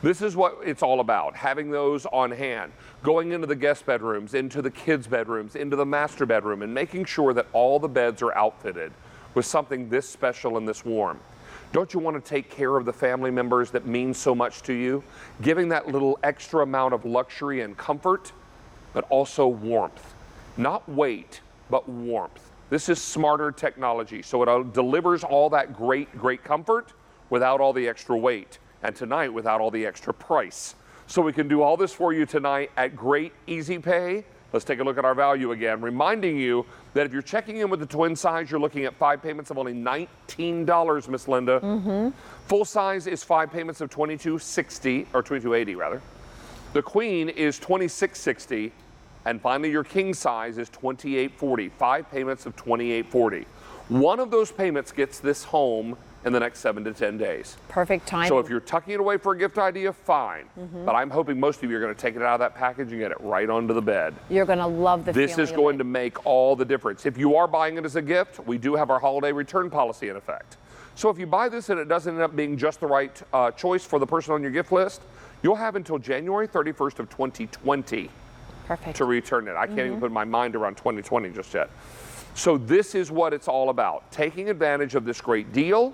this is what it's all about, having those on hand, going into the guest bedrooms, into the kids' bedrooms, into the master bedroom, and making sure that all the beds are outfitted with something this special and this warm. Don't you want to take care of the family members that mean so much to you? Giving that little extra amount of luxury and comfort, but also warmth. Not weight, but warmth. This is smarter technology, so it delivers all that great comfort without all the extra weight. And tonight, without all the extra price. So we can do all this for you tonight at great easy pay. Let's take a look at our value again, reminding you that if you're checking in with the twin size, you're looking at 5 payments of only $19, Miss Linda. Full size is 5 payments of $22.60, or $22.80 rather. The queen is $26.60, and finally your king size is $28.40. 5 payments of $28.40. One of those payments gets this home in the next 7 to 10 days. Perfect timing. So if you're tucking it away for a gift idea, fine. But I'm hoping most of you are going to take it out of that package and get it right onto the bed. You're going to love the feeling. This is going to make all the difference. If you are buying it as a gift, we do have our holiday return policy in effect. So if you buy this and it doesn't end up being just the right choice for the person on your gift list, you'll have until January 31st of 2020 to return it. I can't even put my mind around 2020 just yet. So this is what it's all about, taking advantage of this great deal,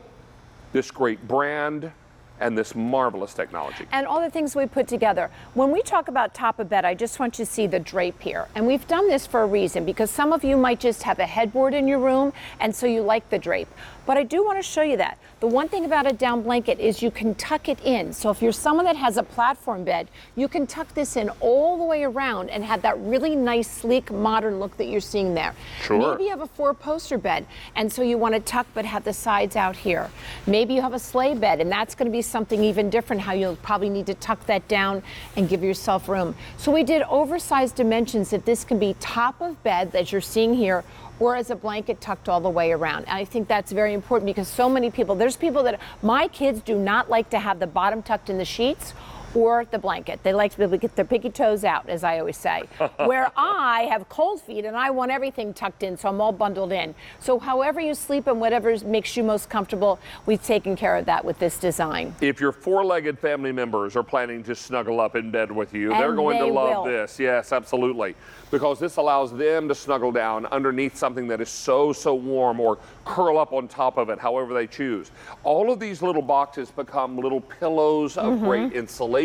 this great brand, and this marvelous technology. And all the things we put together. When we talk about top of bed, I just want you to see the drape here. And we've done this for a reason, because some of you might just have a headboard in your room, and so you like the drape. But I do want to show you that. The one thing about a down blanket is you can tuck it in. So if you're someone that has a platform bed, you can tuck this in all the way around and have that really nice, sleek, modern look that you're seeing there. Sure. Maybe you have a 4-poster bed, and so you want to tuck but have the sides out here. Maybe you have a sleigh bed, and that's going to be something even different, how you'll probably need to tuck that down and give yourself room. So we did oversized dimensions that this can be top of bed, that you're seeing here, or as a blanket tucked all the way around. And I think that's very important because so many people, there's people that, my kids do not like to have the bottom tucked in the sheets or the blanket. They like to be able to get their pinky toes out, as I always say. Where I have cold feet and I want everything tucked in, so I'm all bundled in. So however you sleep and whatever makes you most comfortable, we've taken care of that with this design. If your four-legged family members are planning to snuggle up in bed with you, they're going to love this. Yes, absolutely. Because this allows them to snuggle down underneath something that is so warm, or curl up on top of it, however they choose. All of these little boxes become little pillows of great insulation,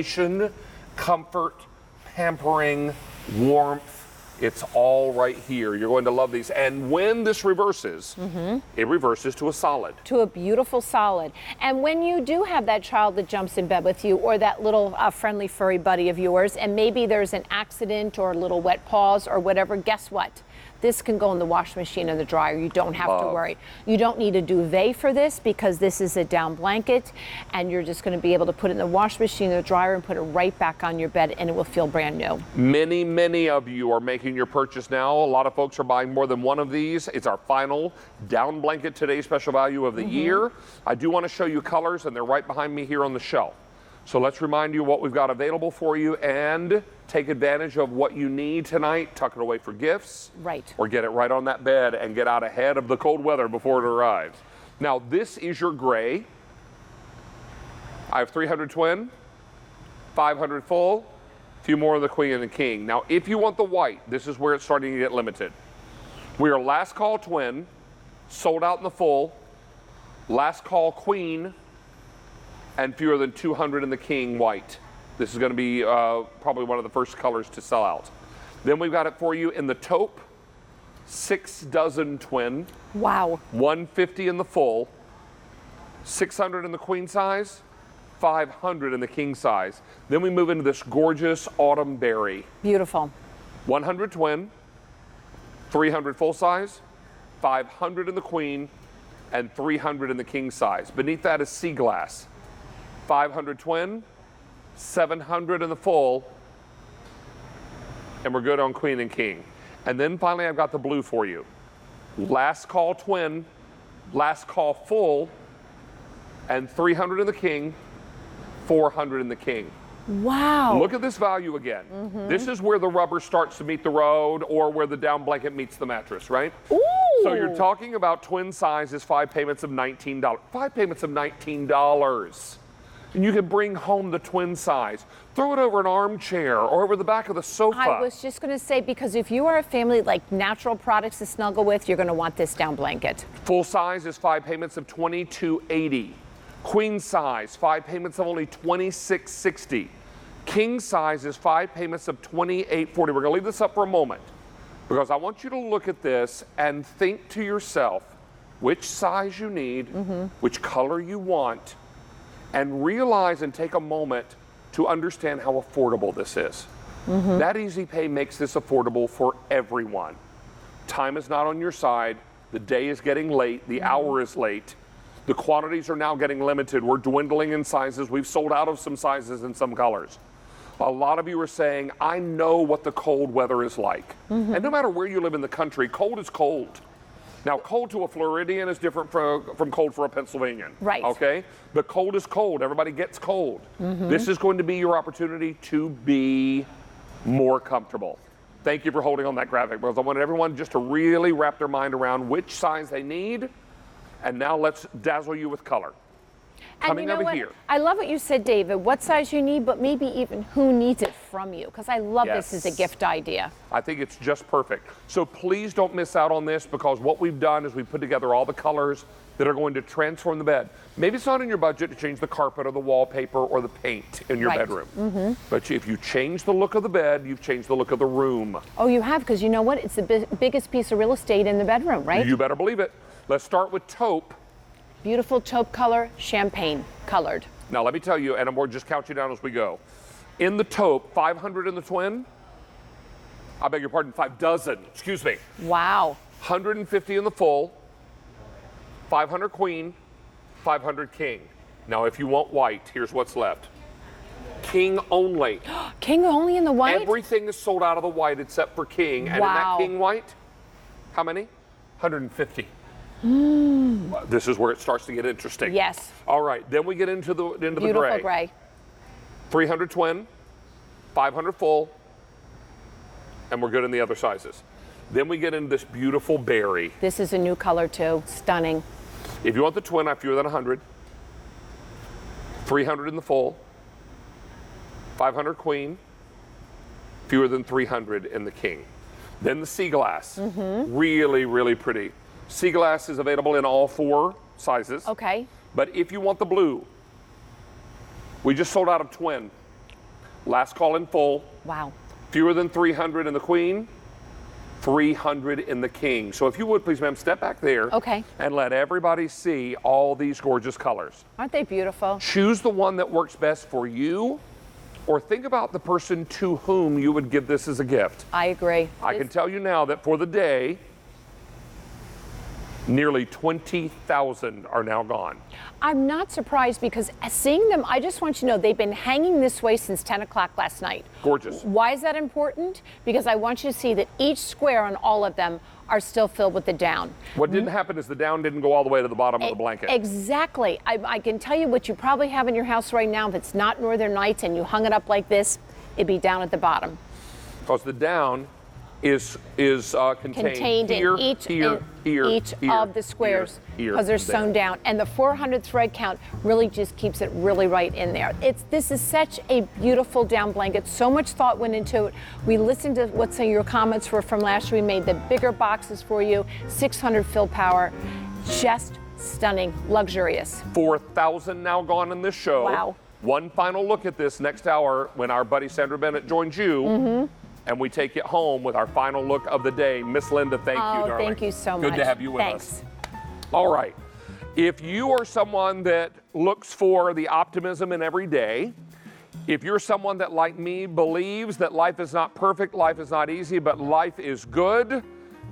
comfort, pampering, warmth. It's all right here. You're going to love these. And when this reverses, it reverses to a solid. To a beautiful solid. And when you do have that child that jumps in bed with you, or that little friendly furry buddy of yours, and maybe there's an accident or a little wet paws or whatever, guess what? This can go in the washing machine and the dryer. You don't have to worry. You don't need a duvet for this because this is a down blanket, and you're just going to be able to put it in the washing machine or the dryer and put it right back on your bed, and it will feel brand new. Many of you are making your purchase now. A lot of folks are buying more than one of these. It's our final down blanket today's special value of the year. I do want to show you colors, and they're right behind me here on the shelf. So let's remind you what we've got available for you and take advantage of what you need tonight. Tuck it away for gifts. Right. Or get it right on that bed and get out ahead of the cold weather before it arrives. Now, this is your gray. I have 300 twin, 500 full, a few more of the queen and the king. Now, if you want the white, this is where it's starting to get limited. We are last call twin, sold out in the full, last call queen, and fewer than 200 in the king white. This is going to be probably one of the first colors to sell out. Then we've got it for you in the taupe, 6 dozen twin. Wow. 150 in the full, 600 in the queen size, 500 in the king size. Then we move into this gorgeous autumn berry. Beautiful. 100 twin, 300 full size, 500 in the queen, and 300 in the king size. Beneath that is sea glass. 500 twin, 700 in the full, and we're good on queen and king. And then finally I've got the blue for you. Last call twin, last call full, and 300 in the king, 400 in the king. Wow. Look at this value again. This is where the rubber starts to meet the road, or where the down blanket meets the mattress, right? Ooh. So you're talking about twin size is 5 payments of $19. 5 payments of $19. And you can bring home the twin size. Throw it over an armchair or over the back of the sofa. I was just going to say, because if you are a family like natural products to snuggle with, you're going to want this down blanket. Full size is 5 payments of $22.80. Queen size, 5 payments of only $26.60. King size is 5 payments of $28.40. We're going to leave this up for a moment because I want you to look at this and think to yourself which size you need, which color you want, and realize and take a moment to understand how affordable this is. That Easy Pay makes this affordable for everyone. Time is not on your side. The day is getting late. The hour is late. The quantities are now getting limited. We're dwindling in sizes. We've sold out of some sizes and some colors. A lot of you are saying, I know what the cold weather is like. And no matter where you live in the country, cold is cold. Now, cold to a Floridian is different from cold for a Pennsylvanian. Right. Okay? But cold is cold. Everybody gets cold. This is going to be your opportunity to be more comfortable. Thank you for holding on that graphic, because I wanted everyone just to really wrap their mind around which size they need. And now let's dazzle you with color. Coming over here. I love what you said, David. What size you need, but maybe even who needs it from you, because I love this as a gift idea. I think it's just perfect. So please don't miss out on this, because what we've done is we've put together all the colors that are going to transform the bed. Maybe it's not in your budget to change the carpet or the wallpaper or the paint in your bedroom. But if you change the look of the bed, you've changed the look of the room. Oh, you have, because you know what? It's the biggest piece of real estate in the bedroom, right? You better believe it. Let's start with taupe. Beautiful taupe color, champagne colored. Now let me tell you, and I'm going to just count you down as we go. In the taupe, 500 in the twin. I beg your pardon, 5 dozen, excuse me. Wow. 150 in the full, 500 queen, 500 king. Now, if you want white, here's what's left. King only. King only in the white? Everything is sold out of the white except for king. And in that king white, how many? 150. This is where it starts to get interesting. Yes. All right, then we get into the Beautiful gray. 300 twin, 500 full, and we're good in the other sizes. Then we get into this beautiful berry. This is a new color too. Stunning. If you want the twin, I have fewer than 100. 300 in the full. 500 queen, fewer than 300 in the king. Then the sea glass, really, really pretty. Sea glass is available in all 4 sizes. Okay. But if you want the blue, we just sold out of twin. Last call in full. Wow. Fewer than 300 in the queen, 300 in the king. So if you would please, ma'am, step back there. Okay. And let everybody see all these gorgeous colors. Aren't they beautiful? Choose the one that works best for you, or think about the person to whom you would give this as a gift. I agree. I can tell you now that for the day, nearly 20,000 are now gone. I'm not surprised because seeing them, I just want you to know they've been hanging this way since 10 o'clock last night. Gorgeous. Why is that important? Because I want you to see that each square on all of them are still filled with the down. What didn't happen is the down didn't go all the way to the bottom of the blanket. Exactly. I can tell you what you probably have in your house right now that's not Northern Nights and you hung it up like this, it'd be down at the bottom. Because the down is contained in each of the squares because they're sewn down, and the 400 thread count really just keeps it really right in there. This is such a beautiful down blanket. So much thought went into it. We listened to what some of your comments were from last year. We made the bigger boxes for you, 600 fill power, just stunning, luxurious. 4,000 now gone in this show. Wow. One final look at this next hour when our buddy Sandra Bennett joins you. And we take it home with our final look of the day. Miss Linda, thank you, darling. Thank you so much. Good to have you with us. All right. If you are someone that looks for the optimism in every day, if you're someone that, like me, believes that life is not perfect, life is not easy, but life is good,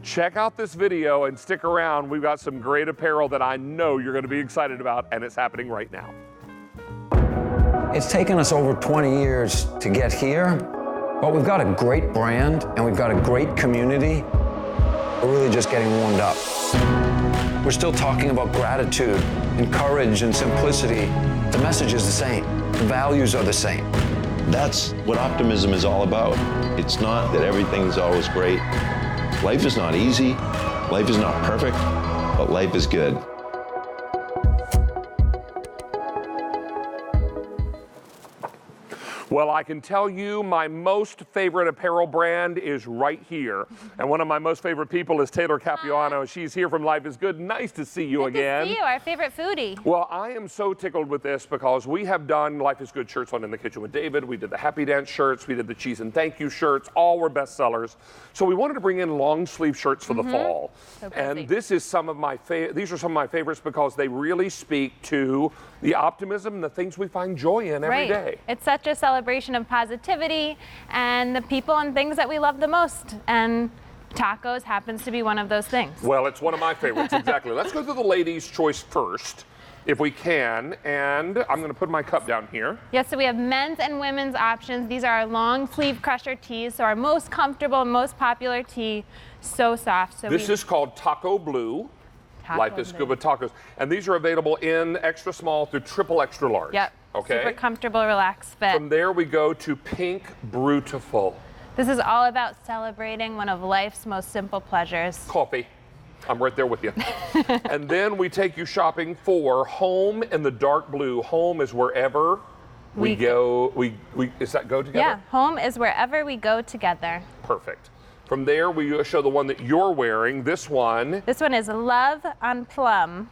check out this video and stick around. We've got some great apparel that I know you're going to be excited about, and it's happening right now. It's taken us over 20 years to get here. But we've got a great brand and we've got a great community. We're really just getting warmed up. We're still talking about gratitude and courage and simplicity. The message is the same. The values are the same. That's what optimism is all about. It's not that everything's always great. Life is not easy. Life is not perfect, but life is good. Well, I can tell you my most favorite apparel brand is right here. And one of my most favorite people is Taylor Capuano. She's here from Life is Good. Nice to see you again. Good to see you, our favorite foodie. Well, I am so tickled with this because we have done Life is Good shirts on In the Kitchen with David. We did the Happy Dance shirts. We did the Cheese and Thank You shirts. All were bestsellers. So we wanted to bring in long sleeve shirts for the fall. So and this is some of my these are some of my favorites because they really speak to the optimism and the things we find joy in every day. It's such a celebration of positivity and the people and things that we love the most. And tacos happens to be one of those things. Well, it's one of my favorites, exactly. Let's go to the ladies' choice first, if we can. And I'm going to put my cup down here. Yes, so we have men's and women's options. These are our long sleeve crusher tees, so our most comfortable, most popular tee. So soft. So this is called Taco Blue. Life is Good with Tacos. And these are available in extra small through triple extra large. Yep. Okay. Super comfortable, relaxed fit. From there we go to Pink Beautiful. This is all about celebrating one of life's most simple pleasures. Coffee. I'm right there with you. And then we take you shopping for Home in the dark blue. Home is wherever we go. Is that go together? Yeah, home is wherever we go together. Perfect. From there, we show the one that you're wearing. This one. This one is Love on Plum.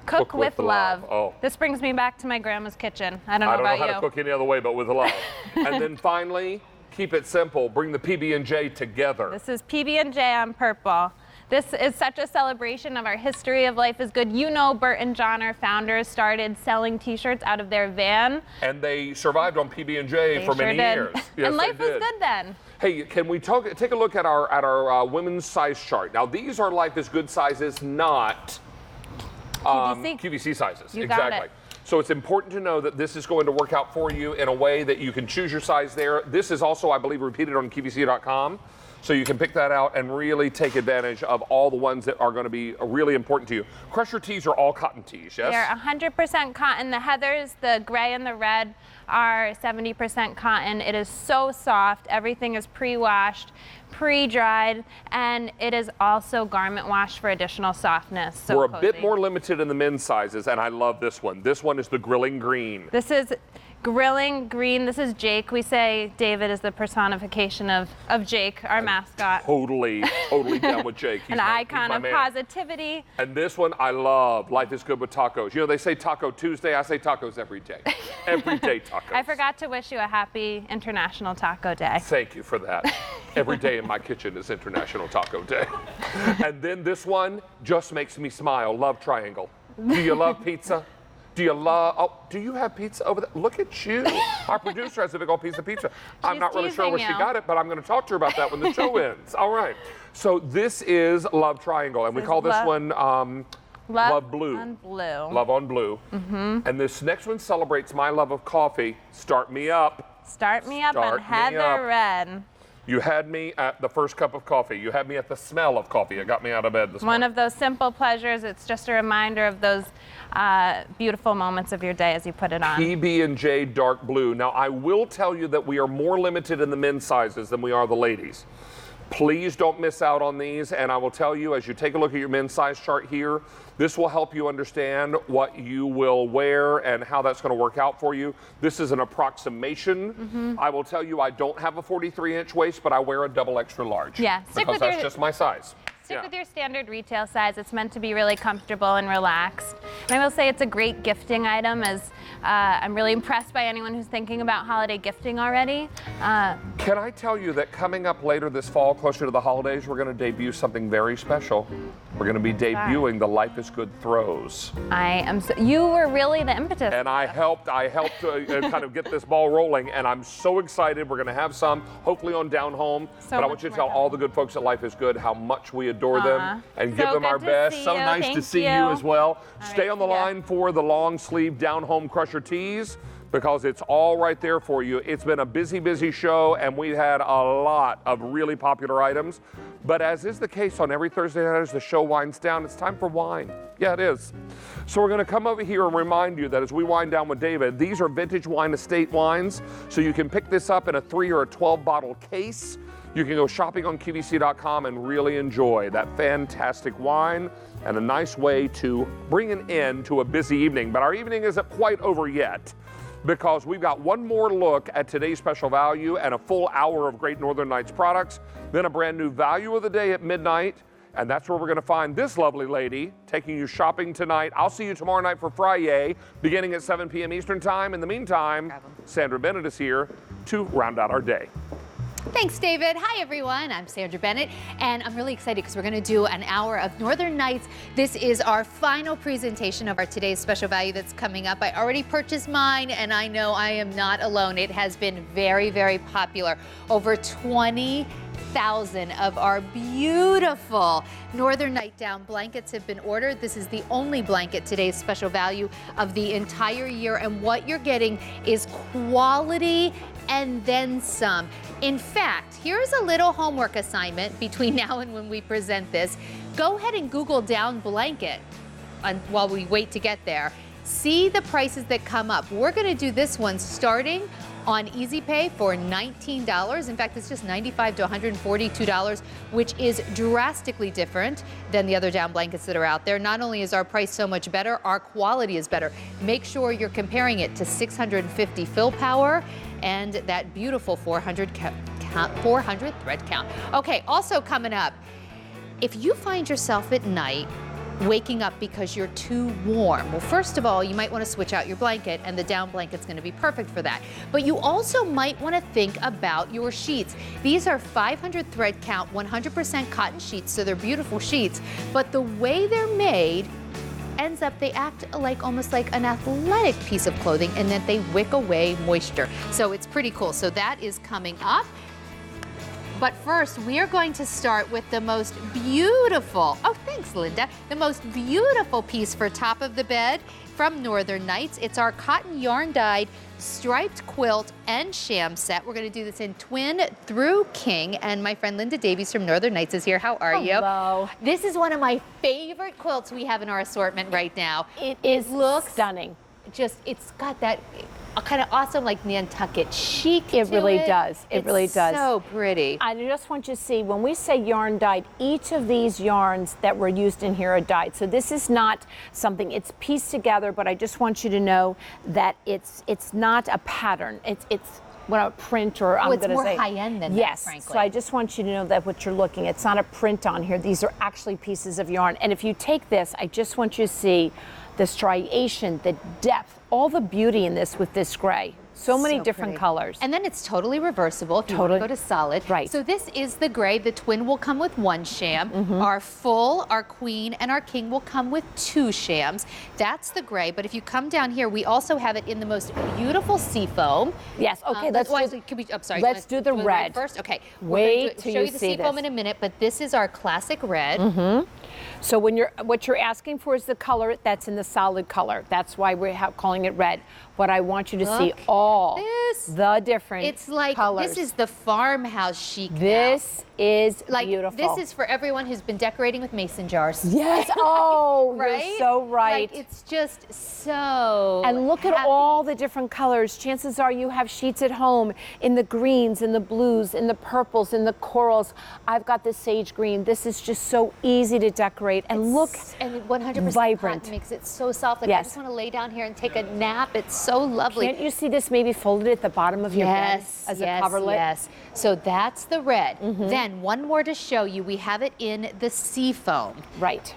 Cook with love. Oh. This brings me back to my grandma's kitchen. I don't know about you. I don't know how to cook any other way but with love. And then finally, keep it simple. Bring the PB&J together. This is PB&J on purple. This is such a celebration of our history of Life is Good. You know, Bert and John, our founders, started selling T-shirts out of their van. And they survived on PB&J for many years. Yes, and life was good then. Hey, can we take a look at our women's size chart? Now, these are Life is Good sizes, not QVC sizes. You got it. So it's important to know that this is going to work out for you in a way that you can choose your size there. This is also, I believe, repeated on QVC.com. So you can pick that out and really take advantage of all the ones that are going to be really important to you. Crusher tees are all cotton tees, yes? They're 100% cotton. The heathers, the gray and the red, are 70% cotton. It is so soft. Everything is pre-washed, pre-dried, and it is also garment washed for additional softness. So we're a cozy. bit more limited in the men's sizes, and I love this one. This one is the grilling green. This is grilling green. This is Jake. We say David is the personification of Jake, our mascot. Totally down with Jake. An icon of positivity. And this one I love. Life is good with tacos. You know, they say Taco Tuesday. I say tacos every day. Every day tacos. I forgot to wish you a happy International Taco Day. Thank you for that. Every day in my kitchen is International Taco Day. And then this one just makes me smile. Love triangle. Do you love pizza? Do you have pizza over there? Look at you. Our producer has a big old piece of pizza. I'm not really sure where she got it, but I'm going to talk to her about that when the show ends. All right. So this is Love Triangle, and we call this one Love Blue. On Blue. Love on Blue. Mm-hmm. And this next one celebrates my love of coffee. Start me up. Start me up on Heather Red. You had me at the first cup of coffee. You had me at the smell of coffee. It got me out of bed this morning. One of those simple pleasures. It's just a reminder of those beautiful moments of your day as you put it on. PB&J Dark Blue. Now, I will tell you that we are more limited in the men's sizes than we are the ladies. Please don't miss out on these, and I will tell you, as you take a look at your men's size chart here, this will help you understand what you will wear and how that's going to work out for you. This is an approximation. Mm-hmm. I will tell you, I don't have a 43-inch waist, but I wear a double extra large. Yeah, because that's just my size. Stick with your standard retail size. It's meant to be really comfortable and relaxed. And I will say it's a great gifting item, as I'm really impressed by anyone who's thinking about holiday gifting already. Can I tell you that coming up later this fall, closer to the holidays, we're going to debut something very special. We're going to be debuting the Life is Good throws. You were really the impetus. And I helped kind of get this ball rolling, and I'm so excited. We're going to have some, hopefully on Down Home. But I want you to tell all the good folks at Life is Good how much we adore them and give them our best. So nice to see you as well. Stay on the line for the long sleeve Down Home Crusher tees, because it's all right there for you. It's been a busy show, and we've had a lot of really popular items. But as is the case on every Thursday night as the show winds down, it's time for wine. Yeah, it is. So we're going to come over here and remind you that as we wind down with David, these are vintage wine estate wines. So you can pick this up in a 3 or a 12 bottle case. You can go shopping on QVC.com and really enjoy that fantastic wine, and a nice way to bring an end to a busy evening. But our evening isn't quite over yet, because we've got one more look at today's special value and a full hour of great Northern Nights products, then a brand new value of the day at midnight, and that's where we're going to find this lovely lady taking you shopping tonight. I'll see you tomorrow night for Friday, beginning at 7 p.m. Eastern Time. In the meantime, Sandra Bennett is here to round out our day. Thanks, David. Hi, everyone. I'm Sandra Bennett, and I'm really excited because we're going to do an hour of Northern Nights. This is our final presentation of our today's special value that's coming up. I already purchased mine, and I know I am not alone. It has been very, very popular. Over 20,000 of our beautiful Northern Night down blankets have been ordered. This is the only blanket, today's special value, of the entire year, and what you're getting is quality and then some. In fact, here's a little homework assignment between now and when we present this. Go ahead and Google down blanket while we wait to get there. See the prices that come up. We're going to do this one starting on Easy Pay for $19. In fact, it's just $95 to $142, which is drastically different than the other down blankets that are out there. Not only is our price so much better, our quality is better. Make sure you're comparing it to 650 fill power and that beautiful 400 thread count. Okay, also coming up, if you find yourself at night waking up because you're too warm, well, first of all, you might want to switch out your blanket, and the down blanket's going to be perfect for that. But you also might want to think about your sheets. These are 500 thread count, 100% cotton sheets, so they're beautiful sheets, but the way they're made ends up, they act like almost like an athletic piece of clothing, and that they wick away moisture. So it's pretty cool. So that is coming up. But first, we are going to start with the most beautiful, oh, thanks, Linda, the most beautiful piece for top of the bed from Northern Nights. It's our cotton yarn dyed striped quilt and sham set. We're going to do this in twin through king, and my friend Linda Davies from Northern Nights is here. How are you? Hello. This is one of my favorite quilts we have in our assortment right now. It looks stunning. Just, it's got that kind of awesome, like Nantucket chic. It really does. It really does. So pretty. I just want you to see, when we say yarn dyed, each of these yarns that were used in here are dyed. So this is not something, it's pieced together, but I just want you to know that it's not a pattern. It's what a print, or I'm going to say. It's more high-end than that, frankly. Yes, so I just want you to know that what you're looking at, it's not a print on here. These are actually pieces of yarn. And if you take this, I just want you to see the striation, the depth, all the beauty in this with this gray. So many different colors. And then it's totally reversible if you want to go to solid. Right. So this is the gray. The twin will come with one sham. Our full, our queen, and our king will come with 2 shams. That's the gray. But if you come down here, we also have it in the most beautiful seafoam. Yes. Okay. Let's do the red first. Okay. Wait till show you you the see seafoam this. in a minute. But this is our classic red. So what you're asking for is the color that's in the solid color. That's why we're calling it red. But I want you to see all the different It's like, colors. this is the farmhouse chic now. This is like, beautiful. This is for everyone who's been decorating with mason jars. Yes. Oh, right? You're so right. Like, it's just so And look at all the different colors. Chances are you have sheets at home in the greens, in the blues, in the purples, in the corals. I've got the sage green. This is just so easy to decorate. And look, and 100% vibrant. cotton makes it so soft. Like, I just want to lay down here and take a nap. It's so lovely. Can't you see this maybe folded at the bottom of your bed as a coverlet? Yes. So that's the red. Then one more to show you. We have it in the seafoam. Right.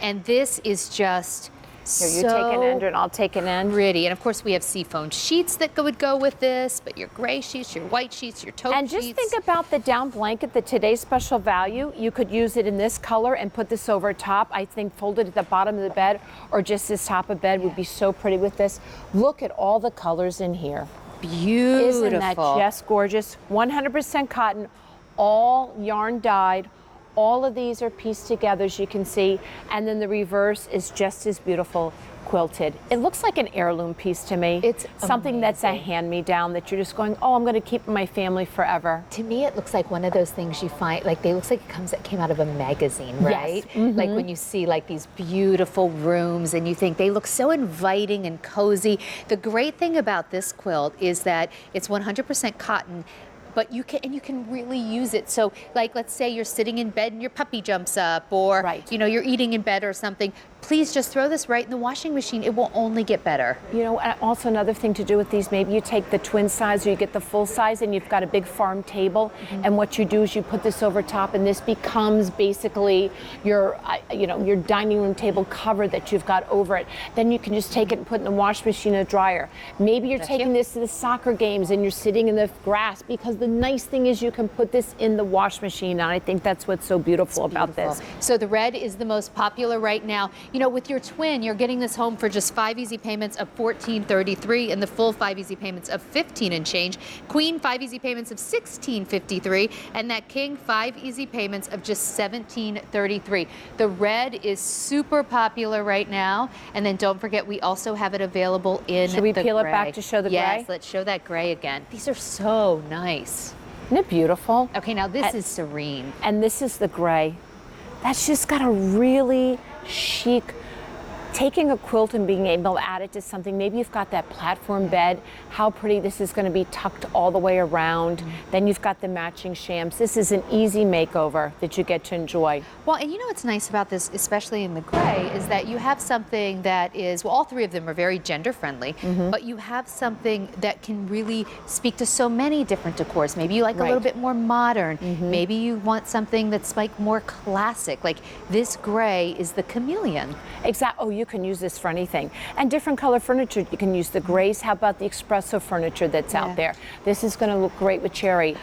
And this is just Here, you take an end and I'll take an end. Pretty. And of course we have seafoam sheets that would go with this, but your gray sheets, your white sheets, your taupe sheets. And just think about the down blanket, the today's special value. You could use it in this color and put this over top. I think folded at the bottom of the bed or just this top of bed would be so pretty with this. Look at all the colors in here. Beautiful. Isn't that just gorgeous? 100% cotton, all yarn dyed. All of these are pieced together, as you can see, and then the reverse is just as beautiful, quilted. It looks like an heirloom piece to me. It's something that's a hand-me-down that you're just going, oh, I'm going to keep in my family forever. To me, it looks like one of those things you find, like they looks like it came out of a magazine, right? Yes. Like when you see like these beautiful rooms and you think they look so inviting and cozy. The great thing about this quilt is that it's 100% cotton. But you can really use it. So, like, let's say you're sitting in bed and your puppy jumps up, or you know, you're eating in bed or something. Please just throw this right in the washing machine. It will only get better. You know, also another thing to do with these, maybe you take the twin size or you get the full size and you've got a big farm table, and what you do is you put this over top, and this becomes basically your, you know, your dining room table cover that you've got over it. Then you can just take it and put it in the wash machine or dryer. Maybe you're taking this to the soccer games and you're sitting in the grass, because the nice thing is you can put this in the wash machine, and I think that's what's so beautiful about this. So the red is the most popular right now. You know, with your twin, you're getting this home for just 5 easy payments of $14.33, and the full 5 easy payments of $15 and change. Queen, 5 easy payments of $16.53, and that king, 5 easy payments of just $17.33. The red is super popular right now, and then don't forget we also have it available in the gray. Should we peel it back to show the gray? Yes, let's show that gray again. These are so nice. Isn't it beautiful? Okay, now this is serene. And this is the gray. That's just got a really chic, taking a quilt and being able to add it to something. Maybe you've got that platform bed. How pretty this is going to be tucked all the way around. Then you've got the matching shams. This is an easy makeover that you get to enjoy. Well, and you know what's nice about this, especially in the gray, is that you have something that is, well, all three of them are very gender friendly, but you have something that can really speak to so many different decors. Maybe you like a little bit more modern. Maybe you want something that's like more classic. Like this gray is the chameleon. Exactly. Oh, you can use this for anything. And different color furniture, you can use the grays. How about the espresso furniture that's out there? This is going to look great with cherry.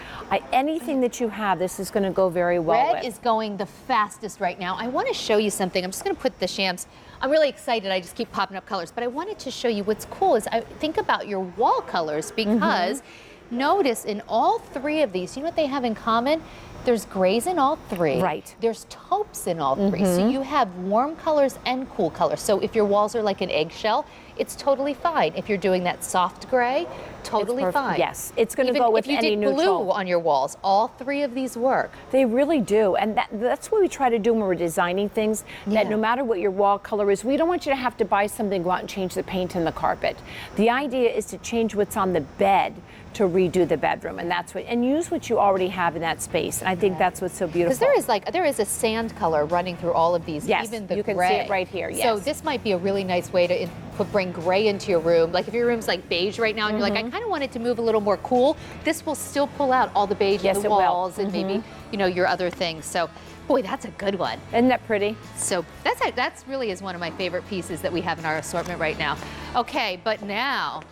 Anything that you have, this is going to go very well with. Red is going the fastest right now. I want to show you something. I'm just going to put the shams. I'm really excited. I just keep popping up colors. But I wanted to show you what's cool is I think about your wall colors, because notice in all three of these, you know what they have in common? There's grays in all three. Right. There's taupes in all three. So you have warm colors and cool colors. So if your walls are like an eggshell, it's totally fine. If you're doing that soft gray, totally fine. Yes, it's going to go with any neutral. If you did blue on your walls, all three of these work. They really do, and that's what we try to do when we're designing things, that no matter what your wall color is, we don't want you to have to buy something, go out and change the paint in the carpet. The idea is to change what's on the bed to redo the bedroom, and that's what, and use what you already have in that space. And I think that's what's so beautiful. Because there is a sand color running through all of these, yes, even the you can gray. see it right here. Yes. So this might be a really nice way to bring gray into your room. Like if your room's like beige right now, and you're like, I kind of want it to move a little more cool. This will still pull out all the beige in the walls and maybe your other things. So. Boy, that's a good one. Isn't that pretty? So that's really is one of my favorite pieces that we have in our assortment right now. Okay, but now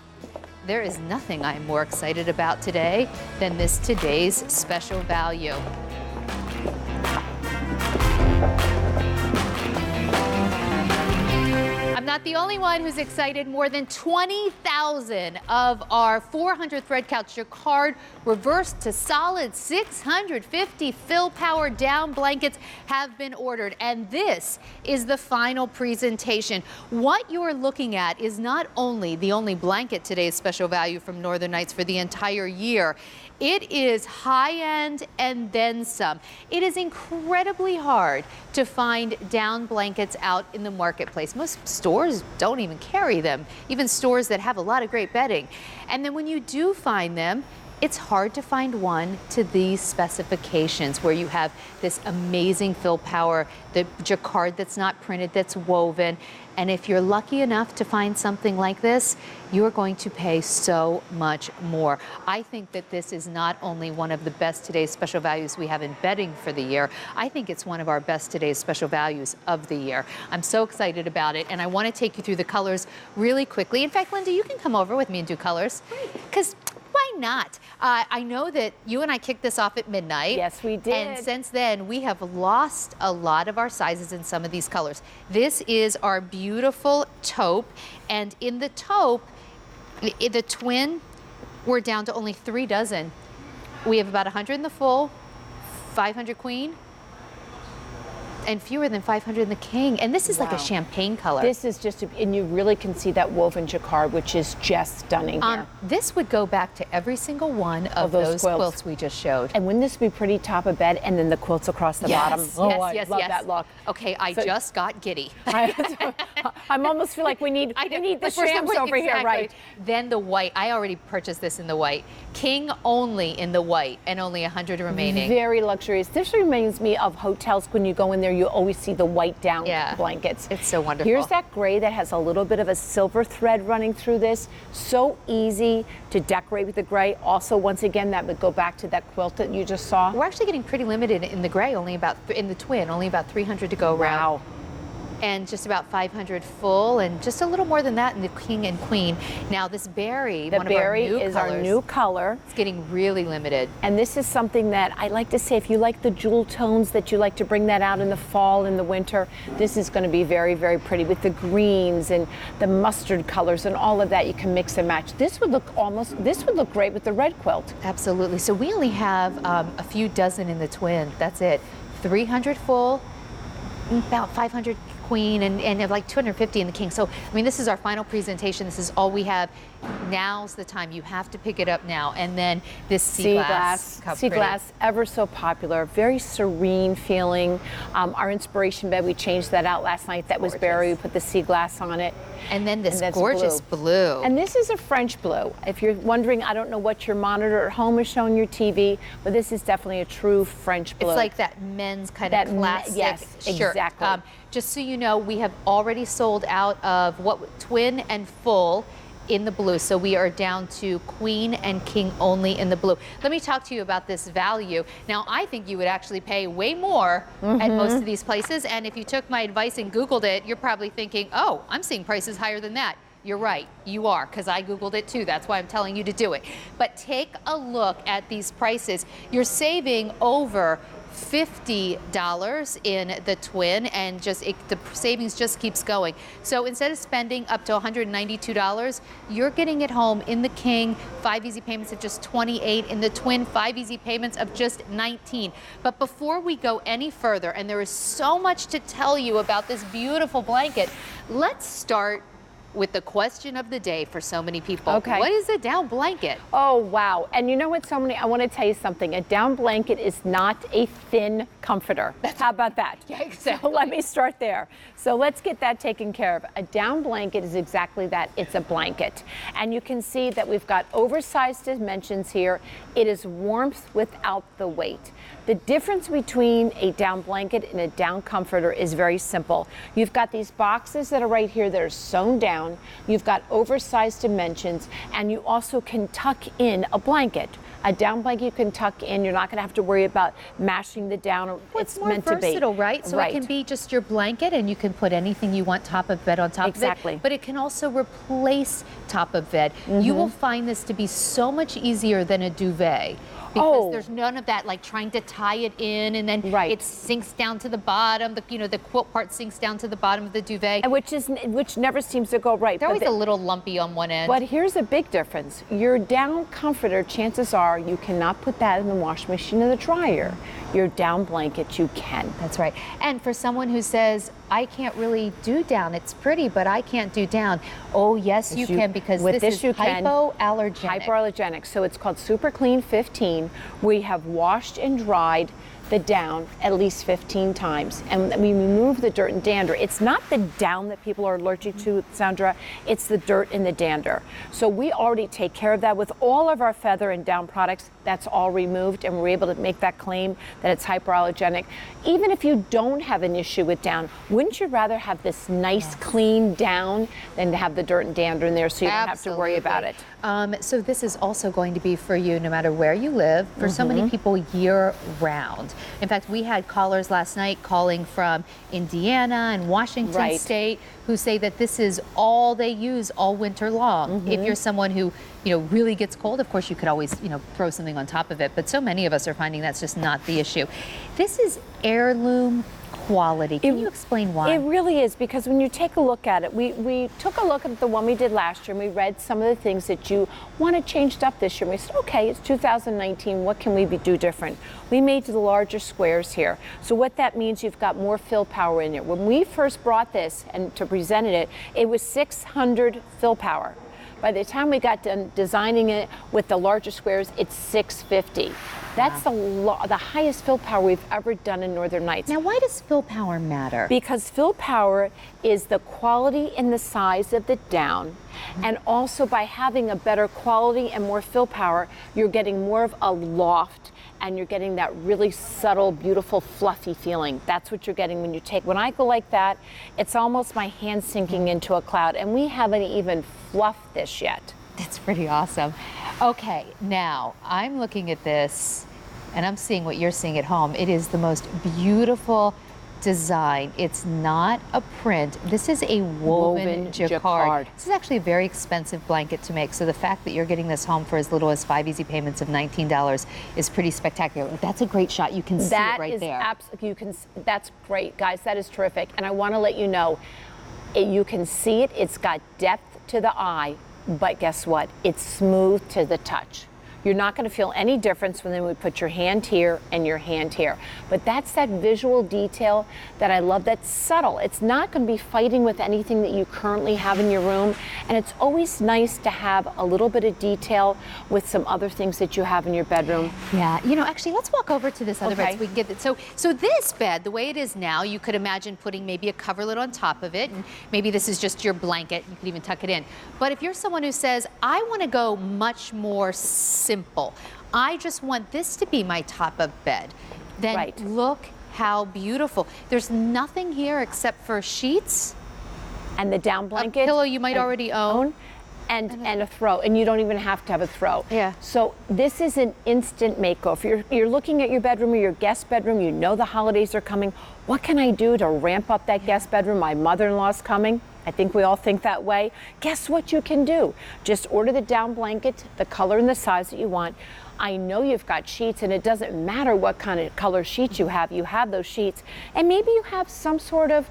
there is nothing I'm more excited about today than this today's special value. I'm not the only one who's excited. More than 20,000 of our 400 thread couch jacquard reversed to solid 650 fill power down blankets have been ordered, and this is the final presentation. What you're looking at is not only the only blanket today's special value from Northern Nights for the entire year. It is high-end and then some. It is incredibly hard to find down blankets out in the marketplace. Most stores don't even carry them, even stores that have a lot of great bedding. And then when you do find them, it's hard to find one to these specifications where you have this amazing fill power, the jacquard that's not printed, that's woven. And if you're lucky enough to find something like this, you're going to pay so much more. I think that this is not only one of the best today's special values we have in bedding for the year, I think it's one of our best today's special values of the year. I'm so excited about it, and I want to take you through the colors really quickly. In fact, Linda, you can come over with me and do colors, because why not? I know that you and I kicked this off at midnight. Yes, we did. And since then, we have lost a lot of our sizes in some of these colors. This is our beautiful taupe, and in the taupe, the twin, we're down to only 3 dozen. We have about 100 in the full, 500 queen, and fewer than 500 in the king. And this is like a champagne color. This is just, and you really can see that woven jacquard, which is just stunning here. This would go back to every single one of those quilts we just showed. And wouldn't this be pretty top of bed, and then the quilts across the bottom? Yes, I love that look. Okay, I just got giddy. I'm almost feel like we need the shams over here, right? Then the white, I already purchased this in the white. King only in the white, and only 100 remaining. Very luxurious. This reminds me of hotels. When you go in there, you always see the white down blankets. It's so wonderful. Here's that gray that has a little bit of a silver thread running through this. So easy to decorate with the gray. Also, once again, that would go back to that quilt that you just saw. We're actually getting pretty limited in the gray, only about, in the twin, only about 300 to go around. Wow. And just about 500 full, and just a little more than that in the king and queen. Now this berry, one of our new colors, our new color. It's getting really limited. And this is something that I like to say, if you like the jewel tones, that you like to bring that out in the fall and the winter, this is going to be very, very pretty with the greens and the mustard colors and all of that. You can mix and match. This would look great with the red quilt. Absolutely. So we only have a few dozen in the twin. That's it. 300 full, about 500 queen, and like 250 in the king. So, I mean, this is our final presentation. This is all we have. Now's the time. You have to pick it up now. And then this sea glass. Sea glass, ever so popular. Very serene feeling. Our inspiration bed, we changed that out last night. That was berry. We put the sea glass on it. And then this gorgeous blue. And this is a French blue. If you're wondering, I don't know what your monitor at home is showing your TV, but this is definitely a true French blue. It's like that men's kind of classic shirt. Exactly. Just so you know, we have already sold out of twin and full in the blue. So we are down to queen and king only in the blue. Let me talk to you about this value. Now, I think you would actually pay way more at most of these places. And if you took my advice and Googled it, you're probably thinking, oh, I'm seeing prices higher than that. You're right, you are, because I Googled it too. That's why I'm telling you to do it. But take a look at these prices. You're saving over $50 in the twin, and the savings just keeps going. So instead of spending up to $192, you're getting it home in the king, 5 easy payments of just $28, in the twin, 5 easy payments of just $19. But before we go any further, and there is so much to tell you about this beautiful blanket, let's start with the question of the day for so many people. Okay. What is a down blanket? Oh, wow. And you know what, I want to tell you something. A down blanket is not a thin comforter. How about that? Yeah, exactly. So let me start there. So let's get that taken care of. A down blanket is exactly that. It's a blanket. And you can see that we've got oversized dimensions here. It is warmth without the weight. The difference between a down blanket and a down comforter is very simple. You've got these boxes that are right here that are sewn down. You've got oversized dimensions, and you also can tuck in a blanket. A down blanket you can tuck in. You're not going to have to worry about mashing the down. It's meant to be versatile, right? So it can be just your blanket, and you can put anything you want top of bed on top of it. Exactly. But it can also replace top of bed. You will find this to be so much easier than a duvet. Because there's none of that, like trying to tie it in and then it sinks down to the bottom. The quilt part sinks down to the bottom of the duvet, which never seems to go right. They're always a little lumpy on one end. But here's a big difference. Your down comforter, chances are you cannot put that in the washing machine or the dryer. Your down blanket, you can. That's right. And for someone who says, I can't really do down, it's pretty, but I can't do down. Oh, yes, you can, because this is hypoallergenic. Hypoallergenic. So it's called Super Clean 15. We have washed and dried the down at least 15 times, and we remove the dirt and dander. It's not the down that people are allergic to, Sandra, it's the dirt and the dander. So we already take care of that with all of our feather and down products. That's all removed, and we're able to make that claim that it's hypoallergenic. Even if you don't have an issue with down, wouldn't you rather have this nice clean down than to have the dirt and dander in there so you don't have to worry about it? So this is also going to be for you no matter where you live, for so many people year round. In fact, we had callers last night calling from Indiana and Washington State who say that this is all they use all winter long. If you're someone who, really gets cold, of course you could always, throw something on top of it, but so many of us are finding that's just not the issue. This is heirloom quality. Can you explain why? It really is, because when you take a look at it, we took a look at the one we did last year, and we read some of the things that you want to change up this year. And we said, okay, it's 2019, what can we do different? We made the larger squares here. So what that means, you've got more fill power in there. When we first brought this and presented it, it was 600 fill power. By the time we got done designing it with the larger squares, it's 650. That's the highest fill power we've ever done in Northern Nights. Now, why does fill power matter? Because fill power is the quality and the size of the down. And also by having a better quality and more fill power, you're getting more of a loft, and you're getting that really subtle, beautiful, fluffy feeling. That's what you're getting when I go like that, it's almost my hand sinking into a cloud, and we haven't even fluffed this yet. That's pretty awesome. Okay, now I'm looking at this and I'm seeing what you're seeing at home. It is the most beautiful design. It's not a print. This is a woven jacquard. This is actually a very expensive blanket to make. So the fact that you're getting this home for as little as 5 easy payments of $19 is pretty spectacular. That's a great shot. You can see it right there. That's great, guys. That is terrific. And I want to let you know, you can see it. It's got depth to the eye, but guess what? It's smooth to the touch. You're not going to feel any difference when we put your hand here and your hand here. But that's that visual detail that I love, that's subtle. It's not going to be fighting with anything that you currently have in your room. And it's always nice to have a little bit of detail with some other things that you have in your bedroom. Yeah, actually, let's walk over to this other bed so we can get it. So this bed, the way it is now, you could imagine putting maybe a coverlet on top of it, and maybe this is just your blanket. You could even tuck it in. But if you're someone who says, I want to go much more simple, I just want this to be my top of bed, then look how beautiful. There's nothing here except for sheets and the down blanket, a pillow you might already own, and a throw, and you don't even have to have a throw. Yeah. So this is an instant makeover. You're looking at your bedroom or your guest bedroom, you know the holidays are coming. What can I do to ramp up that guest bedroom? My mother-in-law's coming. I think we all think that way. Guess what you can do? Just order the down blanket, the color and the size that you want. I know you've got sheets, and it doesn't matter what kind of color sheets you have those sheets. And maybe you have some sort of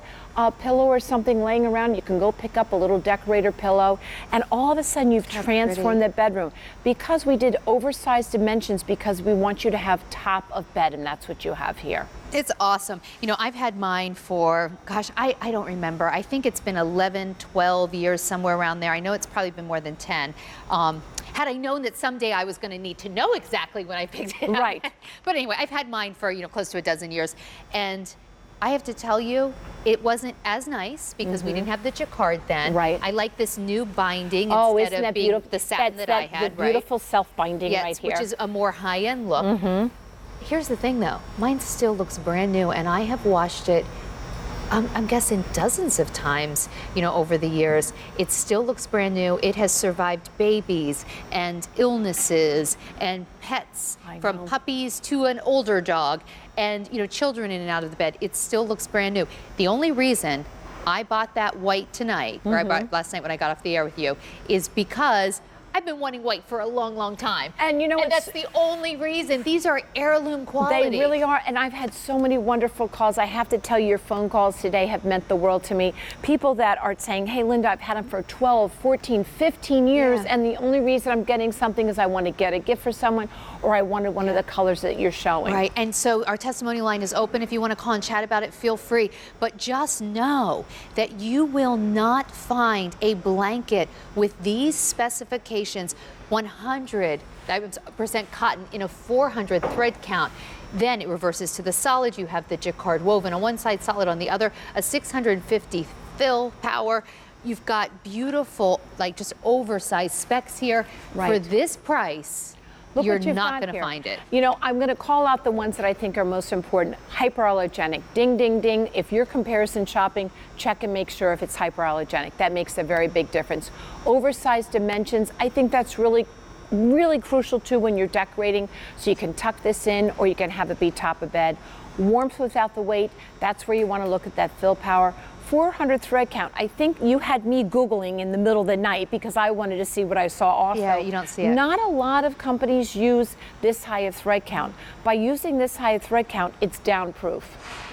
pillow or something laying around. You can go pick up a little decorator pillow, and all of a sudden you've transformed the bedroom. Because we did oversized dimensions, because we want you to have top of bed, and that's what you have here. It's awesome. You know, I've had mine for, gosh, I don't remember. I think it's been 11, 12 years, somewhere around there. I know it's probably been more than 10. Had I known that someday I was going to need to know exactly when I picked it up. Right. But anyway, I've had mine for, you know, close to a dozen years. And I have to tell you, it wasn't as nice because we didn't have the jacquard then. Right. I like this new binding Oh, instead isn't of that being beautiful? the satin that I had, the beautiful self-binding yes, right here. which is a more high-end look. Here's the thing though, mine still looks brand new, and I have washed it, I'm guessing dozens of times, you know, over the years. It still looks brand new. It has survived babies and illnesses and pets, from puppies to an older dog, and, you know, children in and out of the bed. It still looks brand new. The only reason I bought that white tonight, or I bought last night when I got off the air with you, is because I've been wanting white for a long, long time. And you know, and that's the only reason. These are heirloom quality. They really are, and I've had so many wonderful calls. I have to tell you, your phone calls today have meant the world to me. People that are saying, hey, Linda, I've had them for 12, 14, 15 years, and the only reason I'm getting something is I want to get a gift for someone, or I wanted one of the colors that you're showing. Right, and so our testimony line is open. If you want to call and chat about it, feel free. But just know that you will not find a blanket with these specifications, 100% cotton in a 400 thread count. Then it reverses to the solid. You have the jacquard woven on one side, solid on the other, a 650 fill power. You've got beautiful, like just oversized specs here. For this price, you're not going to find it. You know, I'm going to call out the ones that I think are most important. Hyperallergenic. Ding, ding, ding. If you're comparison shopping, check and make sure if it's hyperallergenic. That makes a very big difference. Oversized dimensions, I think that's really crucial too when you're decorating, so you can tuck this in or you can have it be top of bed. Warmth without the weight, that's where you want to look at that fill power. 400 thread count. I think you had me Googling in the middle of the night because I wanted to see what I saw also. Yeah, you don't see it. Not a lot of companies use this high of thread count. By using this high of thread count, it's downproof.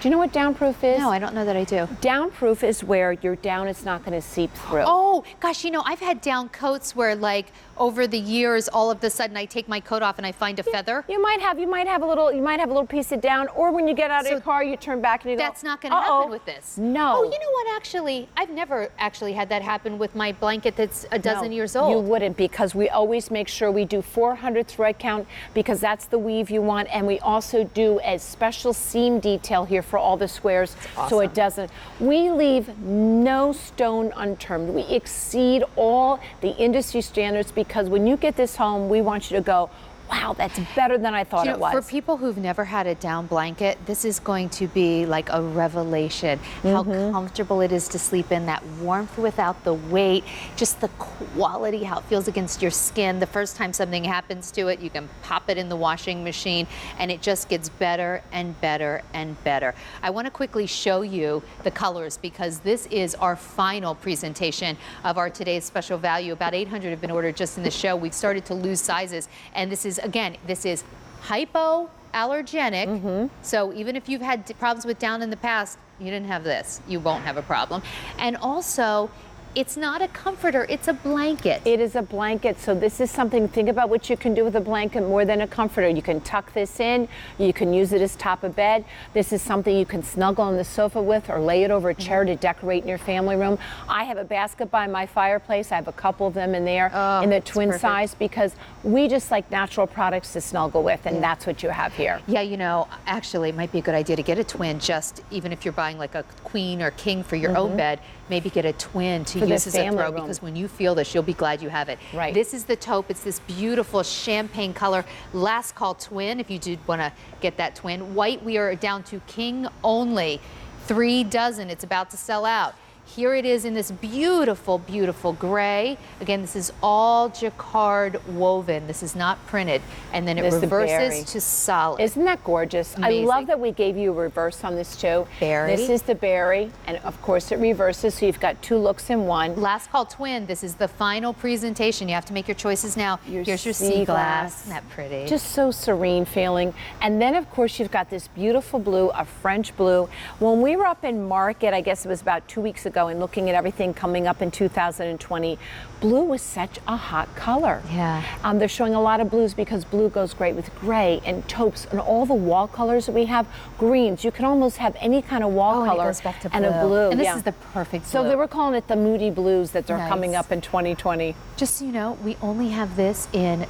Do you know what downproof is? No, I don't know that I do. Downproof is where your down is not going to seep through. Oh, gosh, you know, I've had down coats where, like, over the years, all of a sudden I take my coat off and I find a feather. You might have a little piece of down, or when you get out of your car, you turn back and you go, that's not going to happen with this. No. Oh, you know what, actually, I've never actually had that happen with my blanket that's a dozen years old. You wouldn't, because we always make sure we do 400 thread count because that's the weave you want, and we also do a special seam detail here for all the squares, so it doesn't. We leave no stone unturned. We exceed all the industry standards because when you get this home, we want you to go, wow, that's better than I thought it was. For people who've never had a down blanket, this is going to be like a revelation. How comfortable it is to sleep in, that warmth without the weight, just the quality, how it feels against your skin. The first time something happens to it, you can pop it in the washing machine and it just gets better and better and better. I want to quickly show you the colors because this is our final presentation of our today's special value. About 800 have been ordered just in the show. We've started to lose sizes, and this is, again, this is hypoallergenic. So even if you've had problems with down in the past, you didn't have this, you won't have a problem. And also, it's not a comforter, it's a blanket. It is a blanket, so this is something, think about what you can do with a blanket more than a comforter. You can tuck this in, you can use it as top of bed. This is something you can snuggle on the sofa with or lay it over a chair to decorate in your family room. I have a basket by my fireplace. I have a couple of them in there in the twin size because we just like natural products to snuggle with, and that's what you have here. Yeah, you know, actually it might be a good idea to get a twin, just even if you're buying like a queen or king for your own bed, maybe get a twin to use as a throw, because when you feel this, you'll be glad you have it. Right. This is the taupe. It's this beautiful champagne color. Last call twin, if you did want to get that twin. White, we are down to king only. 3 dozen. It's about to sell out. Here it is in this beautiful, beautiful gray. Again, this is all jacquard woven. This is not printed. And then it reverses to solid. Isn't that gorgeous? Amazing. I love that we gave you a reverse on this too. Berry. This is the berry, and of course it reverses, so you've got 2 looks in one. Last call twin. This is the final presentation. You have to make your choices now. Here's your sea glass. Isn't that pretty? Just so serene feeling. And then of course you've got this beautiful blue, a French blue. When we were up in market, I guess it was about 2 weeks ago, and looking at everything coming up in 2020, blue was such a hot color. Yeah. They're showing a lot of blues because blue goes great with gray and taupes and all the wall colors that we have. Greens, you can almost have any kind of wall color and it goes back to and a blue. And this is the perfect blue. So they were calling it the moody blues that are coming up in 2020. Just so you know, we only have this in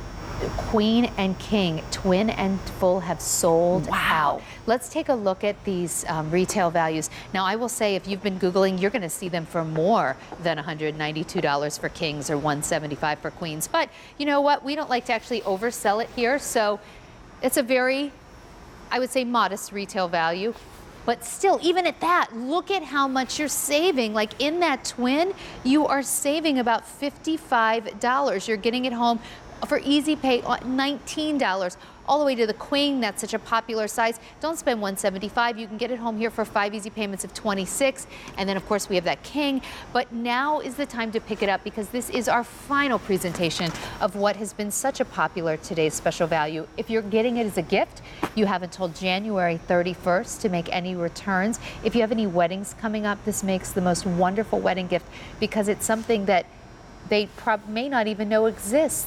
Queen and King. Twin and full have sold out. Let's take a look at these retail values. Now, I will say, if you've been Googling, you're going to see them for more than $192 for Kings or $175 for Queens. But you know what? We don't like to actually oversell it here. So it's a very, I would say, modest retail value. But still, even at that, look at how much you're saving. Like in that twin, you are saving about $55. You're getting it home for easy pay, $19. All the way to the Queen, that's such a popular size. Don't spend $175. You can get it home here for 5 easy payments of $26. And then of course we have that King. But now is the time to pick it up because this is our final presentation of what has been such a popular today's special value. If you're getting it as a gift, you have until January 31st to make any returns. If you have any weddings coming up, this makes the most wonderful wedding gift because it's something that they may not even know exists.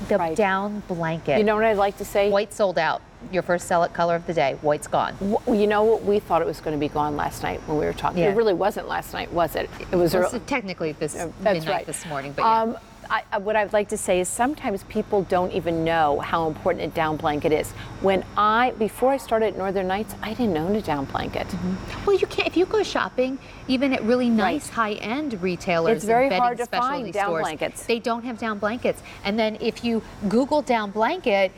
The down blanket. You know what I'd like to say? White sold out. Your first sell it color of the day. White's gone. You know what? We thought it was going to be gone last night when we were talking. Yeah. It really wasn't last night, was it? It was technically this midnight this morning. But yeah. What I'd like to say is sometimes people don't even know how important a down blanket is. Before I started at Northern Nights, I didn't own a down blanket. Well, you can't. If you go shopping, even at really nice high-end retailers, it's very and hard to specialty find down stores, blankets. They don't have down blankets. And then if you Google down blanket,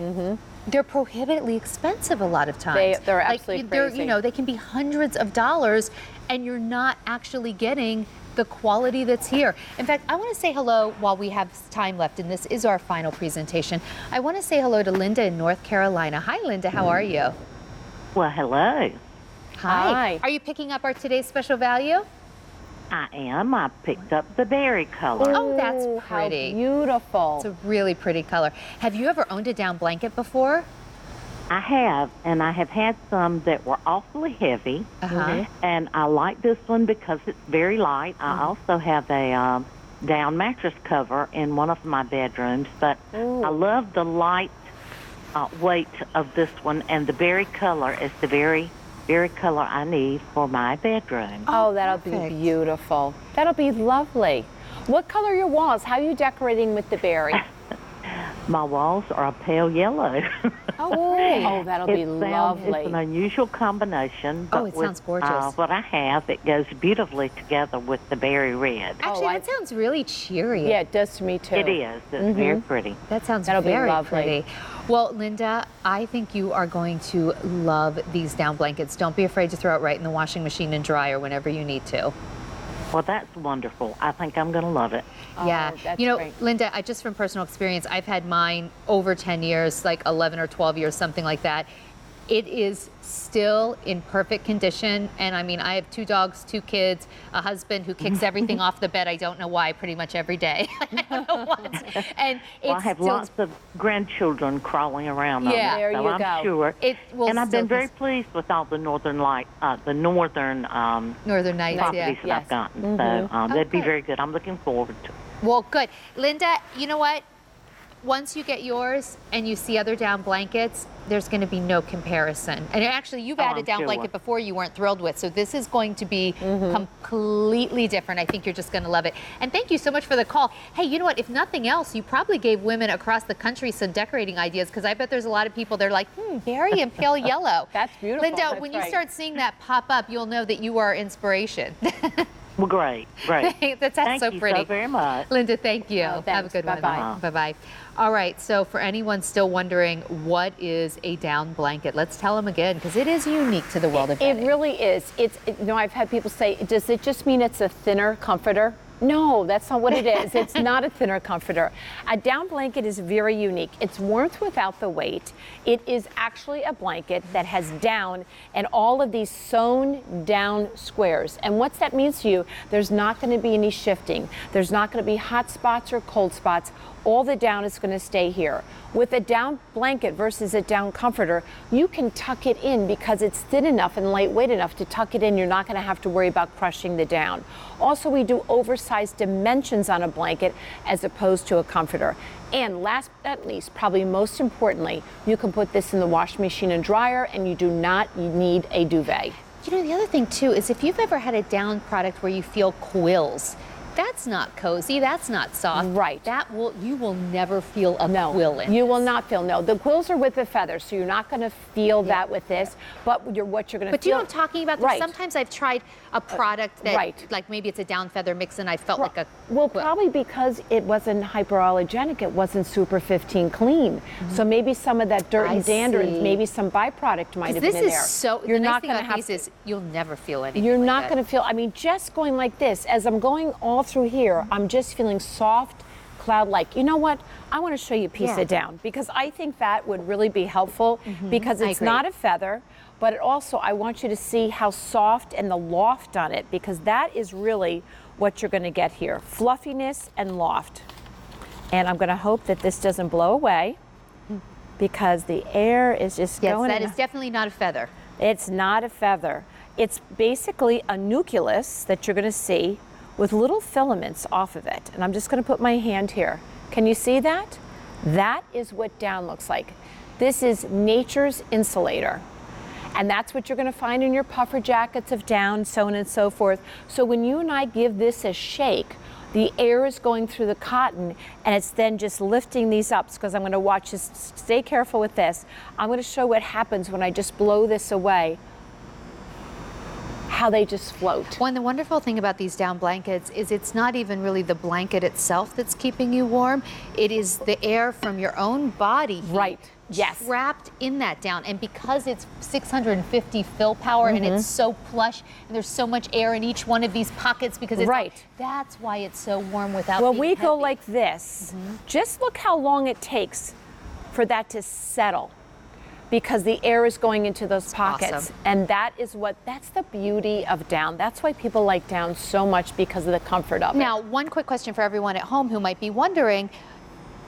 they're prohibitively expensive a lot of times. They're absolutely crazy. They can be hundreds of dollars, and you're not actually getting the quality that's here. In fact, I want to say hello while we have time left, and this is our final presentation. I want to say hello to Linda in North Carolina. Hi, Linda. How are you? Well, hello. Hi. Are you picking up our today's special value? I am. I picked up the berry color. Oh, that's pretty. How beautiful. It's a really pretty color. Have you ever owned a down blanket before? I have, and I have had some that were awfully heavy, and I like this one because it's very light. I also have a down mattress cover in one of my bedrooms, but I love the light weight of this one, and the berry color is the very color I need for my bedroom. Oh, that'll be beautiful. That'll be lovely. What color are your walls? How are you decorating with the berry? My walls are a pale yellow. Oh, that'll be lovely. It's an unusual combination. But it sounds gorgeous. What I have, it goes beautifully together with the berry red. Actually, that sounds really cheery. Yeah, it does to me too. It is. It's very pretty. That sounds That'll very be lovely. pretty. Well, Linda, I think you are going to love these down blankets. Don't be afraid to throw it right in the washing machine and dryer whenever you need to. Well, that's wonderful. I think I'm going to love it. Yeah. That's you know, great. Linda, just from personal experience, I've had mine over 10 years, like 11 or 12 years, something like that. It is still in perfect condition. And I mean, I have 2 dogs, 2 kids, a husband who kicks everything off the bed. I don't know why, pretty much every day. I don't know what. And I have lots of grandchildren crawling around on it, there so you I'm go. sure. And I've still been very pleased with all the northern Northern Nights, properties that I've gotten. So that'd be very good. I'm looking forward to it. Well, good. Linda, you know what? Once you get yours and you see other down blankets, there's going to be no comparison. And actually, you've had a down blanket before you weren't thrilled with, so this is going to be completely different. I think you're just going to love it. And thank you so much for the call. Hey, you know what? If nothing else, you probably gave women across the country some decorating ideas, because I bet there's a lot of people, they're like, berry and pale yellow. That's beautiful. Linda, when you start seeing that pop up, you'll know that you are inspiration. Well, great. That's Thank so you pretty. so very much. Linda, thank you. Oh, Have a thanks. good one. Bye-bye. Bye-bye. All right, so for anyone still wondering what is a down blanket, let's tell them again, because it is unique to the world of bedding. It really is. I've had people say, does it just mean it's a thinner comforter? No, that's not what it is. It's not a thinner comforter. A down blanket is very unique. It's warmth without the weight. It is actually a blanket that has down and all of these sewn down squares. And what that means to you, there's not going to be any shifting. There's not going to be hot spots or cold spots. All the down is going to stay here. With a down blanket versus a down comforter, you can tuck it in because it's thin enough and lightweight enough to tuck it in. You're not going to have to worry about crushing the down. Also, we do oversized dimensions on a blanket as opposed to a comforter. And last but not least, probably most importantly, you can put this in the washing machine and dryer, and you do not need a duvet. You know, the other thing too is if you've ever had a down product where you feel quills, that's not cozy, that's not soft. Right. You will never feel a quill in. You will not feel, no. The quills are with the feathers, so you're not going to feel that with this, but what you're going to feel. But you know what I'm talking about? Right. Sometimes I've tried a product that, like maybe it's a down feather mix and I felt like a Well, probably because it wasn't hyperallergenic, it wasn't super 15 clean. So maybe some of that dirt and dander and maybe some byproduct might have been in there. This is so, you're the not nice thing going to about have these is you'll never feel anything. You're like not that. going to feel, I mean, just going like this, as I'm going all through here, I'm just feeling soft, cloud-like. You know what? I want to show you a piece of down because I think that would really be helpful because it's not a feather, but it also, I want you to see how soft and the loft on it because that is really what you're going to get here. Fluffiness and loft. And I'm going to hope that this doesn't blow away because the air is just going. Yes, that is definitely not a feather. It's not a feather. It's basically a nucleus that you're going to see with little filaments off of it. And I'm just going to put my hand here. Can you see that? That is what down looks like. This is nature's insulator. And that's what you're going to find in your puffer jackets of down, so on and so forth. So when you and I give this a shake, the air is going through the cotton and it's then just lifting these up because I'm going to watch this. Stay careful with this. I'm going to show what happens when I just blow this away. How they just float. Well, and the wonderful thing about these down blankets is it's not even really the blanket itself that's keeping you warm. It is the air from your own body heat trapped in that down. And because it's 650 fill power and it's so plush and there's so much air in each one of these pockets because it's that's why it's so warm without Well, being we go heavy. like this. Just look how long it takes for that to settle, because the air is going into those pockets. Awesome. And that's the beauty of down. That's why people like down so much, because of the comfort of it. Now, one quick question for everyone at home who might be wondering,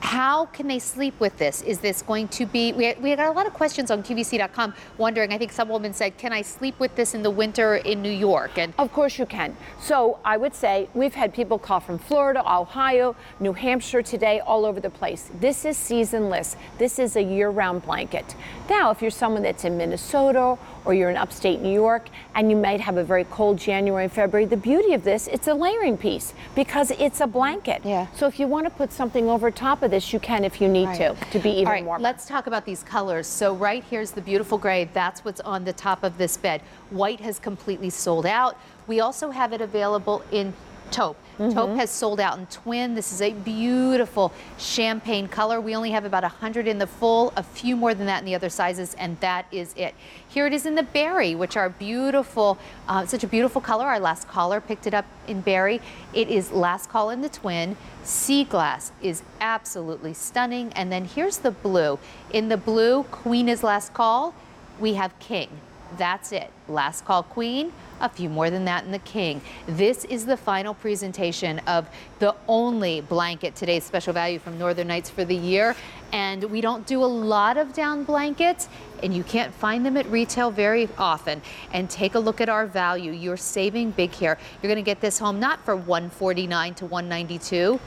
how can they sleep with this? Is this going to be, we got a lot of questions on QVC.com wondering, I think some woman said, can I sleep with this in the winter in New York? And of course you can. So I would say we've had people call from Florida, Ohio, New Hampshire today, all over the place. This is seasonless. This is a year-round blanket. Now, if you're someone that's in Minnesota or you're in upstate New York and you might have a very cold January and February, the beauty of this, it's a layering piece because it's a blanket. So if you want to put something over top of this, you can if you need to be even all right, warmer. Let's talk about these colors. So right here's the beautiful gray. That's what's on the top of this bed. White has completely sold out. We also have it available in taupe. Taupe has sold out in twin. This is a beautiful champagne color. We only have about 100 in the full, a few more than that in the other sizes, and that is it. Here it is in the berry, which are beautiful, such a beautiful color. Our last caller picked it up in berry. It is last call in the twin. Sea glass is absolutely stunning. And then here's the blue. In the blue, queen is last call. We have king. That's it. Last call queen, a few more than that in the king. This is the final presentation of the only blanket, today's special value from Northern Nights for the year. And we don't do a lot of down blankets, and you can't find them at retail very often. And take a look at our value. You're saving big here. You're going to get this home not for $149 to $192.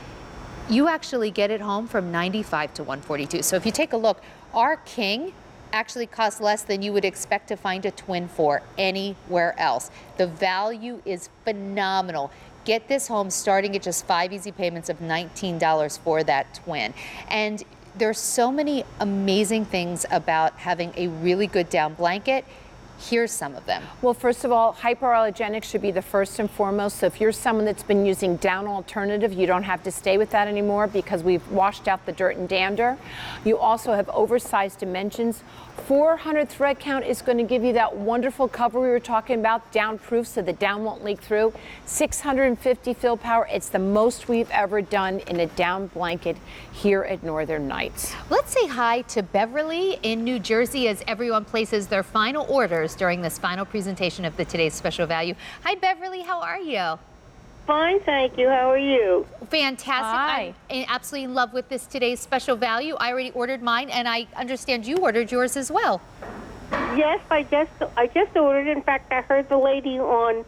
You actually get it home from $95 to $142. So if you take a look, our king actually costs less than you would expect to find a twin for anywhere else. The value is phenomenal. Get this home starting at just 5 easy payments of $19 for that twin. And there's so many amazing things about having a really good down blanket. Here's some of them. Well, first of all, hypoallergenic should be the first and foremost. So if you're someone that's been using down alternative, you don't have to stay with that anymore because we've washed out the dirt and dander. You also have oversized dimensions. 400 thread count is going to give you that wonderful cover we were talking about, down proof so the down won't leak through. 650 fill power. It's the most we've ever done in a down blanket here at Northern Nights. Let's say hi to Beverly in New Jersey as everyone places their final orders during this final presentation of the Today's Special Value. Hi, Beverly. How are you? Fine, thank you. How are you? Fantastic. Hi. I'm absolutely in love with this Today's Special Value. I already ordered mine, and I understand you ordered yours as well. Yes, I just ordered. In fact, I heard the lady on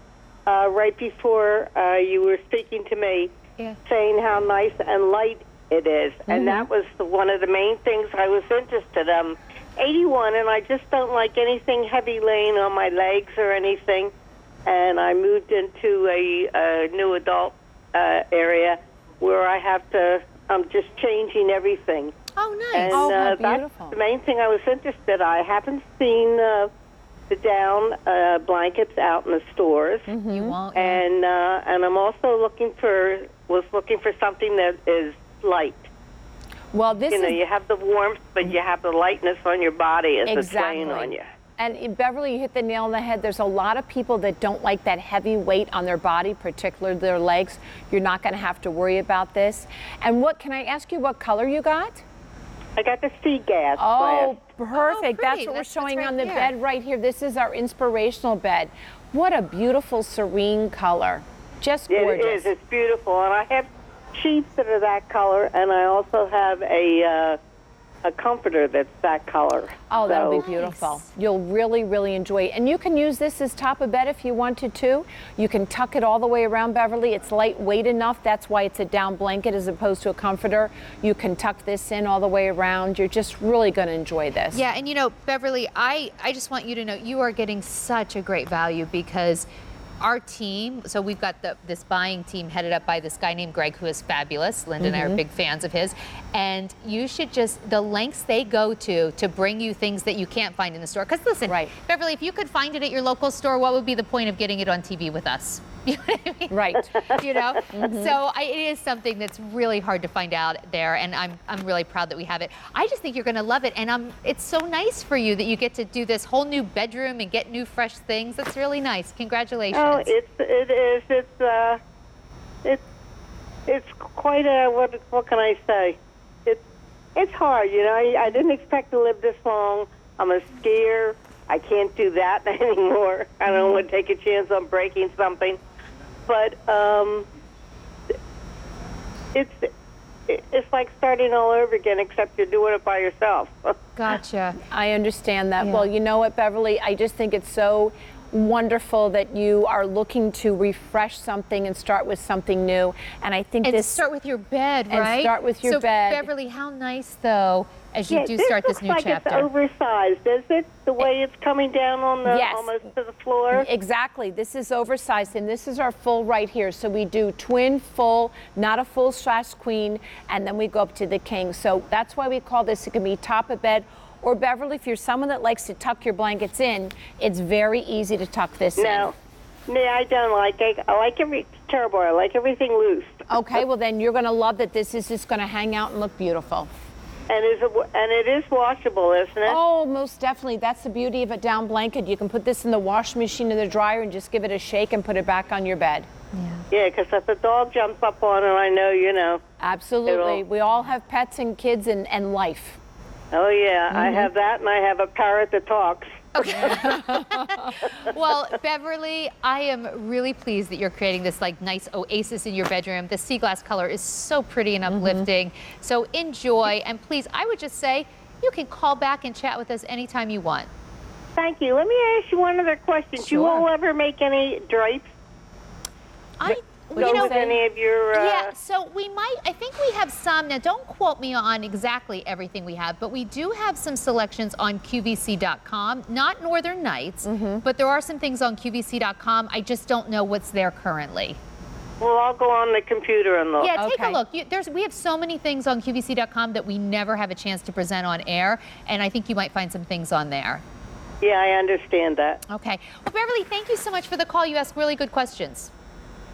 right before you were speaking to me saying how nice and light it is, and that was one of the main things I was interested in. I'm 81, and I just don't like anything heavy laying on my legs or anything. And I moved into a new adult area where I have to, I'm just changing everything. Oh, nice. And how that's beautiful. the main thing I was interested in. I haven't seen the down blankets out in the stores. You won't. And I'm also looking for something that is light. Well, this is... you have the warmth, but you have the lightness on your body as it's laying on you. And Beverly, you hit the nail on the head. There's a lot of people that don't like that heavy weight on their body, particularly their legs. You're not going to have to worry about this. And can I ask you what color you got? I got the sea gas. Oh, perfect. Oh, that's what we're showing on the bed right here. This is our inspirational bed. What a beautiful, serene color. Just gorgeous. It is. It's beautiful. And I have sheets that are that color, and I also have a comforter that's that color. Oh, that'll be beautiful. You'll really, really enjoy it. And you can use this as top of bed if you wanted to. You can tuck it all the way around, Beverly. It's lightweight enough. That's why it's a down blanket as opposed to a comforter. You can tuck this in all the way around. You're just really going to enjoy this. Yeah, and Beverly, I just want you to know you are getting such a great value because our team, so we've got this buying team headed up by this guy named Greg, who is fabulous. Linda and I are big fans of his. And you should the lengths they go to bring you things that you can't find in the store. Because listen, Beverly, if you could find it at your local store, what would be the point of getting it on TV with us? You know what I mean? Right. So it is something that's really hard to find out there, and I'm really proud that we have it. I just think you're going to love it, and it's so nice for you that you get to do this whole new bedroom and get new fresh things. That's really nice. Congratulations. Oh, it is. It's quite a what can I say? It's hard. I didn't expect to live this long. I'm a skier. I can't do that anymore. I don't want to take a chance on breaking something. But it's like starting all over again, except you're doing it by yourself. Gotcha. I understand that. Yeah. Well, you know what, Beverly? I just think it's so wonderful that you are looking to refresh something and start with something new. And I think start with your bed, right? And start with your bed. Beverly, how nice though, as you do start this new chapter. It's oversized, is it? The way it's coming down on the almost to the floor. Exactly. This is oversized, and this is our full right here. So we do twin, full, not a full / queen, and then we go up to the king. So that's why we call this. It can be top of bed. Or Beverly, if you're someone that likes to tuck your blankets in, it's very easy to tuck this in. No, I don't like it. I like terrible. I like everything loose. Okay, well then you're going to love that this is just going to hang out and look beautiful. And it is washable, isn't it? Oh, most definitely. That's the beauty of a down blanket. You can put this in the washing machine or the dryer and just give it a shake and put it back on your bed. Yeah, because if the dog jumps up on it, I know, Absolutely. We all have pets and kids and life. Oh, yeah. I have that, and I have a parrot that talks. Okay. Well, Beverly, I am really pleased that you're creating this nice oasis in your bedroom. The sea glass color is so pretty and uplifting. So enjoy, and please, I would just say you can call back and chat with us anytime you want. Thank you. Let me ask you one other question. Sure. Do you all ever make any drapes? With any of your... Yeah, so I think we have some. Now, don't quote me on exactly everything we have, but we do have some selections on QVC.com, not Northern Nights, but there are some things on QVC.com. I just don't know what's there currently. Well, I'll go on the computer and look. Yeah, take a look. We have so many things on QVC.com that we never have a chance to present on air, and I think you might find some things on there. Yeah, I understand that. Okay. Well, Beverly, thank you so much for the call. You ask really good questions.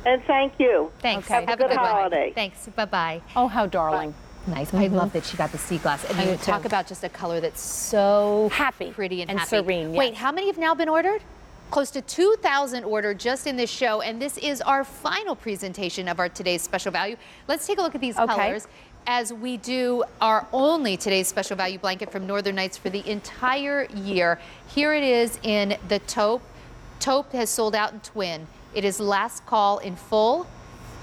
And thank you. Thanks. Okay. Have a good holiday. one. Thanks. Bye-bye. Oh, how darling. Nice. I love that she got the sea glass. And you talk about just a color that's so happy, pretty and happy. serene. Yes. Wait, how many have now been ordered? Close to 2,000 ordered just in this show, and this is our final presentation of our today's special value. Let's take a look at these colors as we do our only today's special value blanket from Northern Nights for the entire year. Here it is in the taupe. Taupe has sold out in twin. It is last call in full.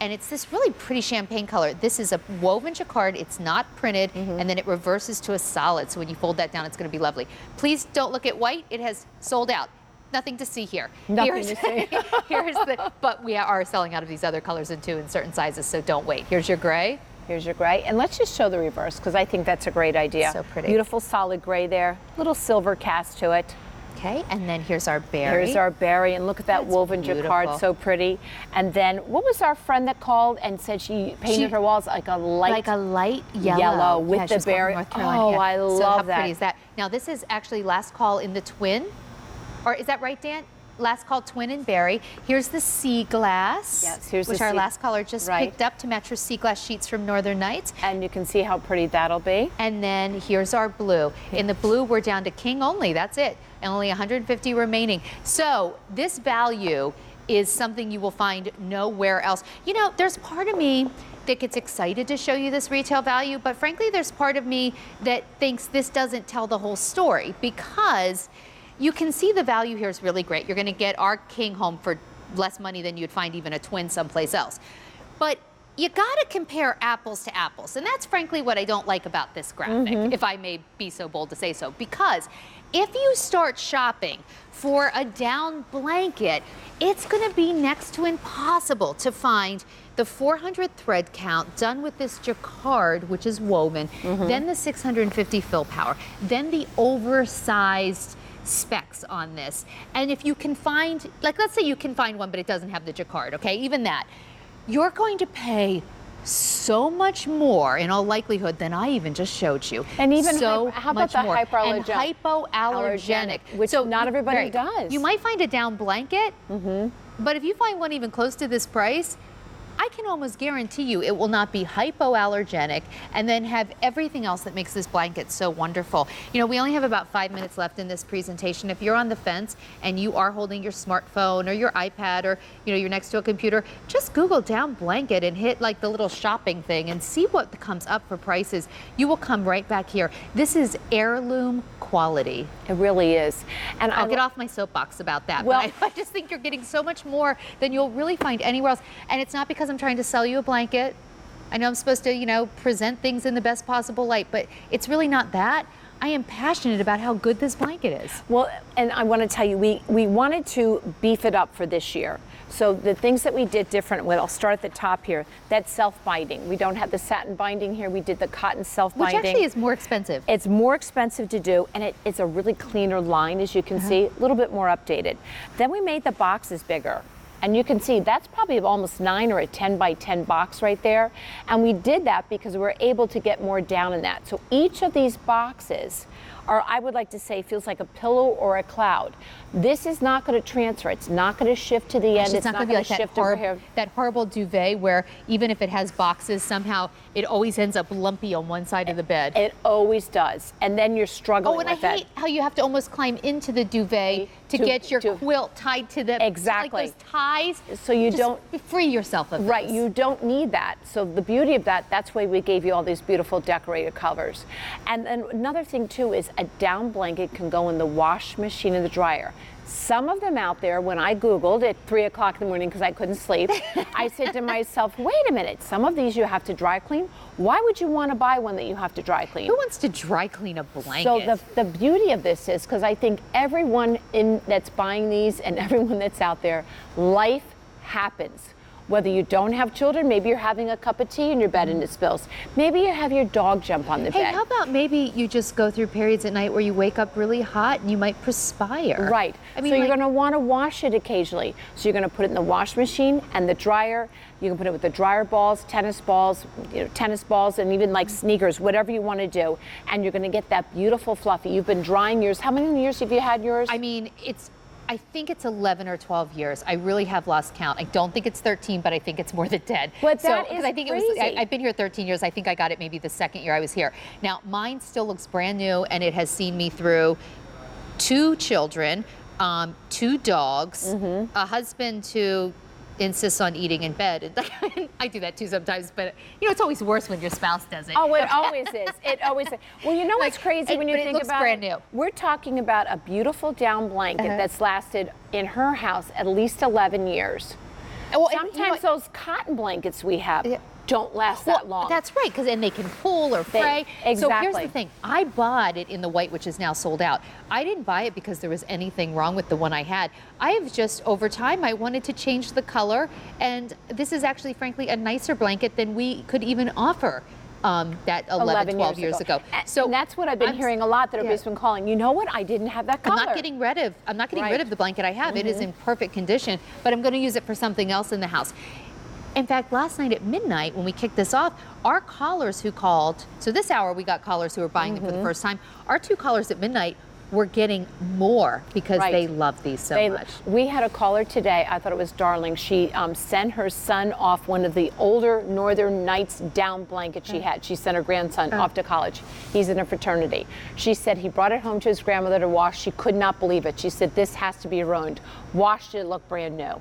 And it's this really pretty champagne color. This is a woven jacquard. It's not printed, and then it reverses to a solid. So when you fold that down, it's going to be lovely. Please don't look at white. It has sold out. Nothing to see here. Nothing to see. But we are selling out of these other colors in certain sizes, so don't wait. Here's your gray. Here's your gray. And let's just show the reverse, because I think that's a great idea. So pretty. Beautiful solid gray there. Little silver cast to it. Okay, and then here's our berry. Here's our berry, and look at that woven jacquard, so pretty. And then, what was our friend that called and said she painted her walls like a light yellow with the berry? Oh, I love how that. Pretty is that? Now this is actually last call in the twin, or is that right, Dan? Last call twin and berry. Here's the sea glass, here's which our last caller just picked up to match her sea glass sheets from Northern Nights. And you can see how pretty that'll be. And then here's our blue. In the blue, we're down to king only. That's it. And only 150 remaining. So this value is something you will find nowhere else. You know, there's part of me that gets excited to show you this retail value, but frankly, there's part of me that thinks this doesn't tell the whole story, because you can see the value here is really great. You're going to get our king home for less money than you'd find even a twin someplace else. But you got to compare apples to apples. And that's frankly what I don't like about this graphic, if I may be so bold to say so. Because if you start shopping for a down blanket, it's going to be next to impossible to find the 400 thread count done with this jacquard, which is woven, then the 650 fill power, then the oversized specs on this. And if you can find, like, let's say you can find one, but it doesn't have the jacquard, okay, even that, you're going to pay so much more in all likelihood than I even just showed you. And even so how about the hypoallergenic? And hypoallergenic, which not everybody does. You might find a down blanket, but if you find one even close to this price, I can almost guarantee you it will not be hypoallergenic and then have everything else that makes this blanket so wonderful. You know, we only have about 5 minutes left in this presentation. If you're on the fence and you are holding your smartphone or your iPad, or you know, you're next to a computer, just Google down blanket and hit like the little shopping thing and see what comes up for prices. You will come right back here. This is heirloom quality. It really is. And I'll get off my soapbox about that. Well, but I just think you're getting so much more than you'll really find anywhere else. And it's not because I'm trying to sell you a blanket. I know I'm supposed to, you know, present things in the best possible light, but it's really not that. I am passionate about how good this blanket is. Well, and I want to tell you, we wanted to beef it up for this year. So the things that we did different with, I'll start at the top here, that's self-binding. We don't have the satin binding here. We did the cotton self-binding. Which actually is more expensive. It's more expensive to do, and it's a really cleaner line, as you can see, a little bit more updated. Then we made the boxes bigger. And you can see that's probably almost 9 or a 10 by 10 box right there. And we did that because we're able to get more down in that. So each of these boxes are, I would like to say, feels like a pillow or a cloud. This is not going to transfer. It's not going to shift to the end. It's not going to be like that horrible duvet where even if it has boxes, somehow it always ends up lumpy on one side of the bed. It always does. And then you're struggling with I hate how you have to almost climb into the duvet to get your quilt tied to the like those ties. So you don't free yourself of Right, you don't need that. So the beauty of that's why we gave you all these beautiful decorated covers. And then another thing too is a down blanket can go in the wash machine and the dryer. Some of them out there, when I Googled at 3 o'clock in the morning because I couldn't sleep, I said to myself, wait a minute, some of these you have to dry clean. Why would you want to buy one that you have to dry clean? Who wants to dry clean a blanket? So the beauty of this is, because I think everyone that's buying these and everyone that's out there, life happens. Whether you don't have children, maybe you're having a cup of tea in your bed and it spills. Maybe you have your dog jump on the bed. Hey, how about maybe you just go through periods at night where you wake up really hot and you might perspire? Right. I mean, so you're going to want to wash it occasionally. So you're going to put it in the wash machine and the dryer. You can put it with the dryer balls, tennis balls, and even like sneakers, whatever you want to do. And you're going to get that beautiful fluffy. You've been drying yours. How many years have you had yours? I mean, I think it's 11 or 12 years. I really have lost count. I don't think it's 13, but I think it's more than 10. But that is I think crazy. I've been here 13 years. I think I got it maybe the second year I was here. Now, mine still looks brand new, and it has seen me through 2 children, 2 dogs, a husband who insists on eating in bed. I do that too sometimes, but it's always worse when your spouse does it. Oh, it always is. It always is. Well, you know what's crazy when you think looks about brand it? new. We're talking about a beautiful down blanket that's lasted in her house at least 11 years. Well, sometimes those cotton blankets we have don't last that long. That's right, and they can pull or fray. Exactly. So here's the thing. I bought it in the white, which is now sold out. I didn't buy it because there was anything wrong with the one I had. I have just, over time, I wanted to change the color, and this is actually, frankly, a nicer blanket than we could even offer. That 11, 12 years ago. So and that's what I've been hearing a lot that everybody's been calling. You know what? I didn't have that color. I'm not getting rid of the blanket I have. It is in perfect condition, but I'm going to use it for something else in the house. In fact, last night at midnight, when we kicked this off, our callers who called, so this hour we got callers who were buying them for the first time. Our 2 callers at midnight were getting more because they love these so much. We had a caller today, I thought it was darling. She sent her son off one of the older Northern Nights down blankets she had. She sent her grandson off to college. He's in a fraternity. She said he brought it home to his grandmother to wash. She could not believe it. She said, this has to be ruined. Washed it, looked brand new.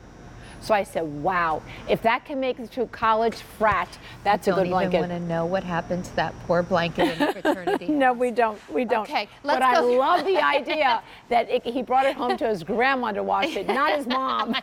So I said, wow, if that can make it to a college frat, that's a good blanket. I don't even want to know what happened to that poor blanket in the fraternity. No, we don't. We don't. Okay, let's go. I love the idea that he brought it home to his grandma to wash it, not his mom.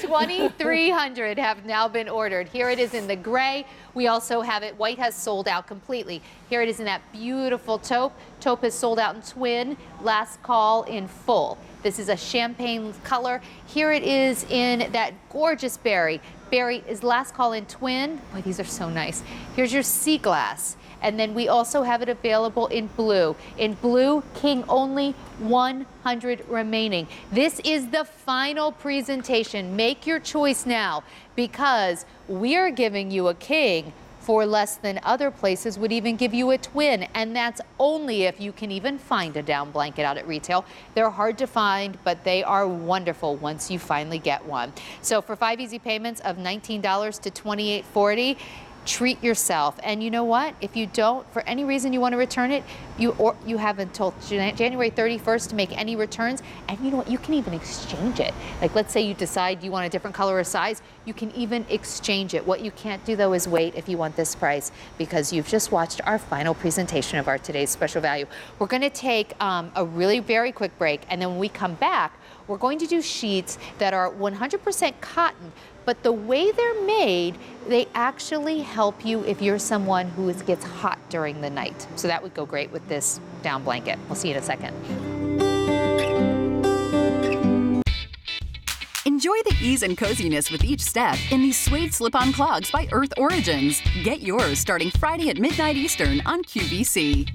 2,300 have now been ordered. Here it is in the gray. We also have it. White has sold out completely. Here it is in that beautiful taupe. Taupe has sold out in twin. Last call in full. This is a champagne color. Here it is in that gorgeous berry. Berry is last call in twin. Oh, these are so nice. Here's your sea glass. And then we also have it available in blue. In blue, king only, 100 remaining. This is the final presentation. Make your choice now because we are giving you a king for less than other places would even give you a twin, and that's only if you can even find a down blanket out at retail. They're hard to find, but they are wonderful once you finally get one. So for 5 easy payments of $19 to $28.40, treat yourself. And you know what? If you don't, for any reason you want to return it, you have until January 31st to make any returns. And you know what? You can even exchange it. Like, let's say you decide you want a different color or size, you can even exchange it. What you can't do, though, is wait if you want this price because you've just watched our final presentation of our today's special value. We're going to take a really very quick break, and then when we come back, we're going to do sheets that are 100% cotton, but the way they're made, they actually help you if you're someone who gets hot during the night. So that would go great with this down blanket. We'll see you in a second. Enjoy the ease and coziness with each step in these suede slip-on clogs by Earth Origins. Get yours starting Friday at midnight Eastern on QVC.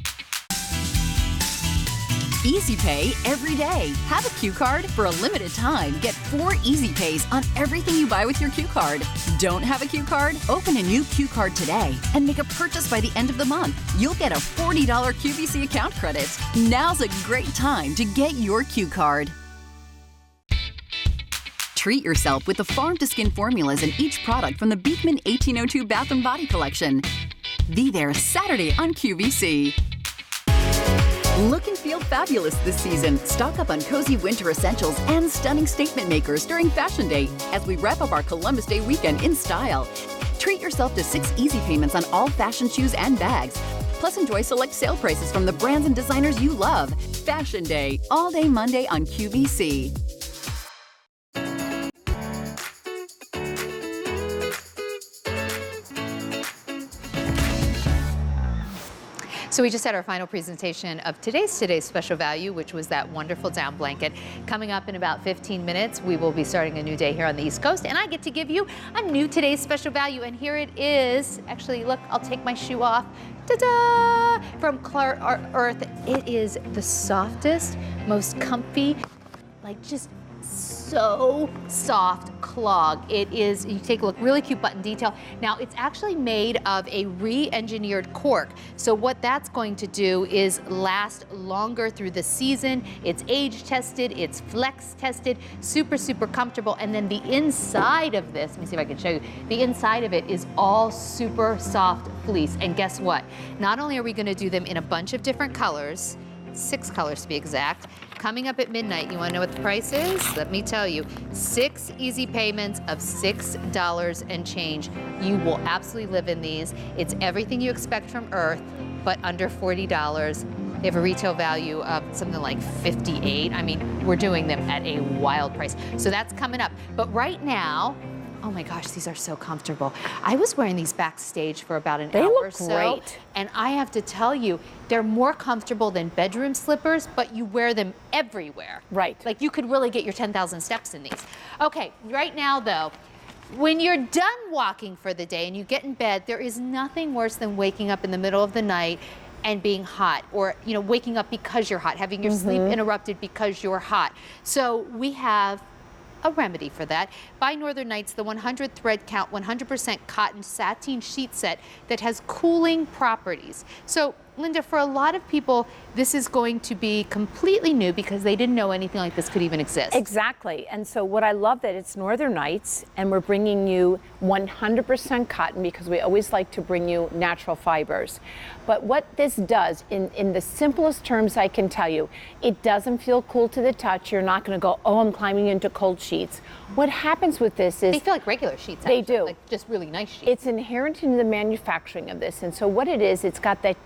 Easy Pay every day. Have a Q card for a limited time. Get 4 Easy Pays on everything you buy with your Q card. Don't have a Q card? Open a new Q card today and make a purchase by the end of the month. You'll get a $40 QVC account credit. Now's a great time to get your Q card. Treat yourself with the farm-to-skin formulas in each product from the Beekman 1802 Bath & Body Collection. Be there Saturday on QVC. Look and feel fabulous this season. Stock up on cozy winter essentials and stunning statement makers during Fashion Day as we wrap up our Columbus Day weekend in style. Treat yourself to 6 easy payments on all fashion shoes and bags. Plus enjoy select sale prices from the brands and designers you love. Fashion Day, all day Monday on QVC. So we just had our final presentation of today's special value, which was that wonderful down blanket. Coming up in about 15 minutes, we will be starting a new day here on the East Coast, and I get to give you a new today's special value, and here it is. Actually, look, I'll take my shoe off. Ta-da! From Clark Earth. It is the softest, most comfy, like just so soft clog. It is, you take a look, really cute button detail. Now it's actually made of a re-engineered cork. So what that's going to do is last longer through the season. It's age tested, it's flex tested, super, super comfortable. And then the inside of this, let me see if I can show you, the inside of it is all super soft fleece. And guess what? Not only are we gonna do them in a bunch of different colors, 6 colors to be exact. Coming up at midnight, you want to know what the price is? Let me tell you, 6 easy payments of $6 and change. You will absolutely live in these. It's everything you expect from Earth, but under $40. They have a retail value of something like $58. I mean, we're doing them at a wild price. So that's coming up. But right now, oh my gosh, these are so comfortable. I was wearing these backstage for about an hour or so. They look great. And I have to tell you, they're more comfortable than bedroom slippers, but you wear them everywhere. Right. Like you could really get your 10,000 steps in these. Okay, right now though, when you're done walking for the day and you get in bed, there is nothing worse than waking up in the middle of the night and being hot, or waking up because you're hot, having your sleep interrupted because you're hot. So we have a remedy for that. Buy Northern Nights, the 100 thread count, 100% cotton sateen sheet set that has cooling properties. So Linda, for a lot of people, this is going to be completely new because they didn't know anything like this could even exist. Exactly. And so what I love that it's Northern Nights and we're bringing you 100% cotton because we always like to bring you natural fibers. But what this does, in the simplest terms I can tell you, it doesn't feel cool to the touch. You're not going to go, oh, I'm climbing into cold sheets. What happens with this is... They feel like regular sheets, actually. They do. Like just really nice sheets. It's inherent in the manufacturing of this. And so what it is, it's got that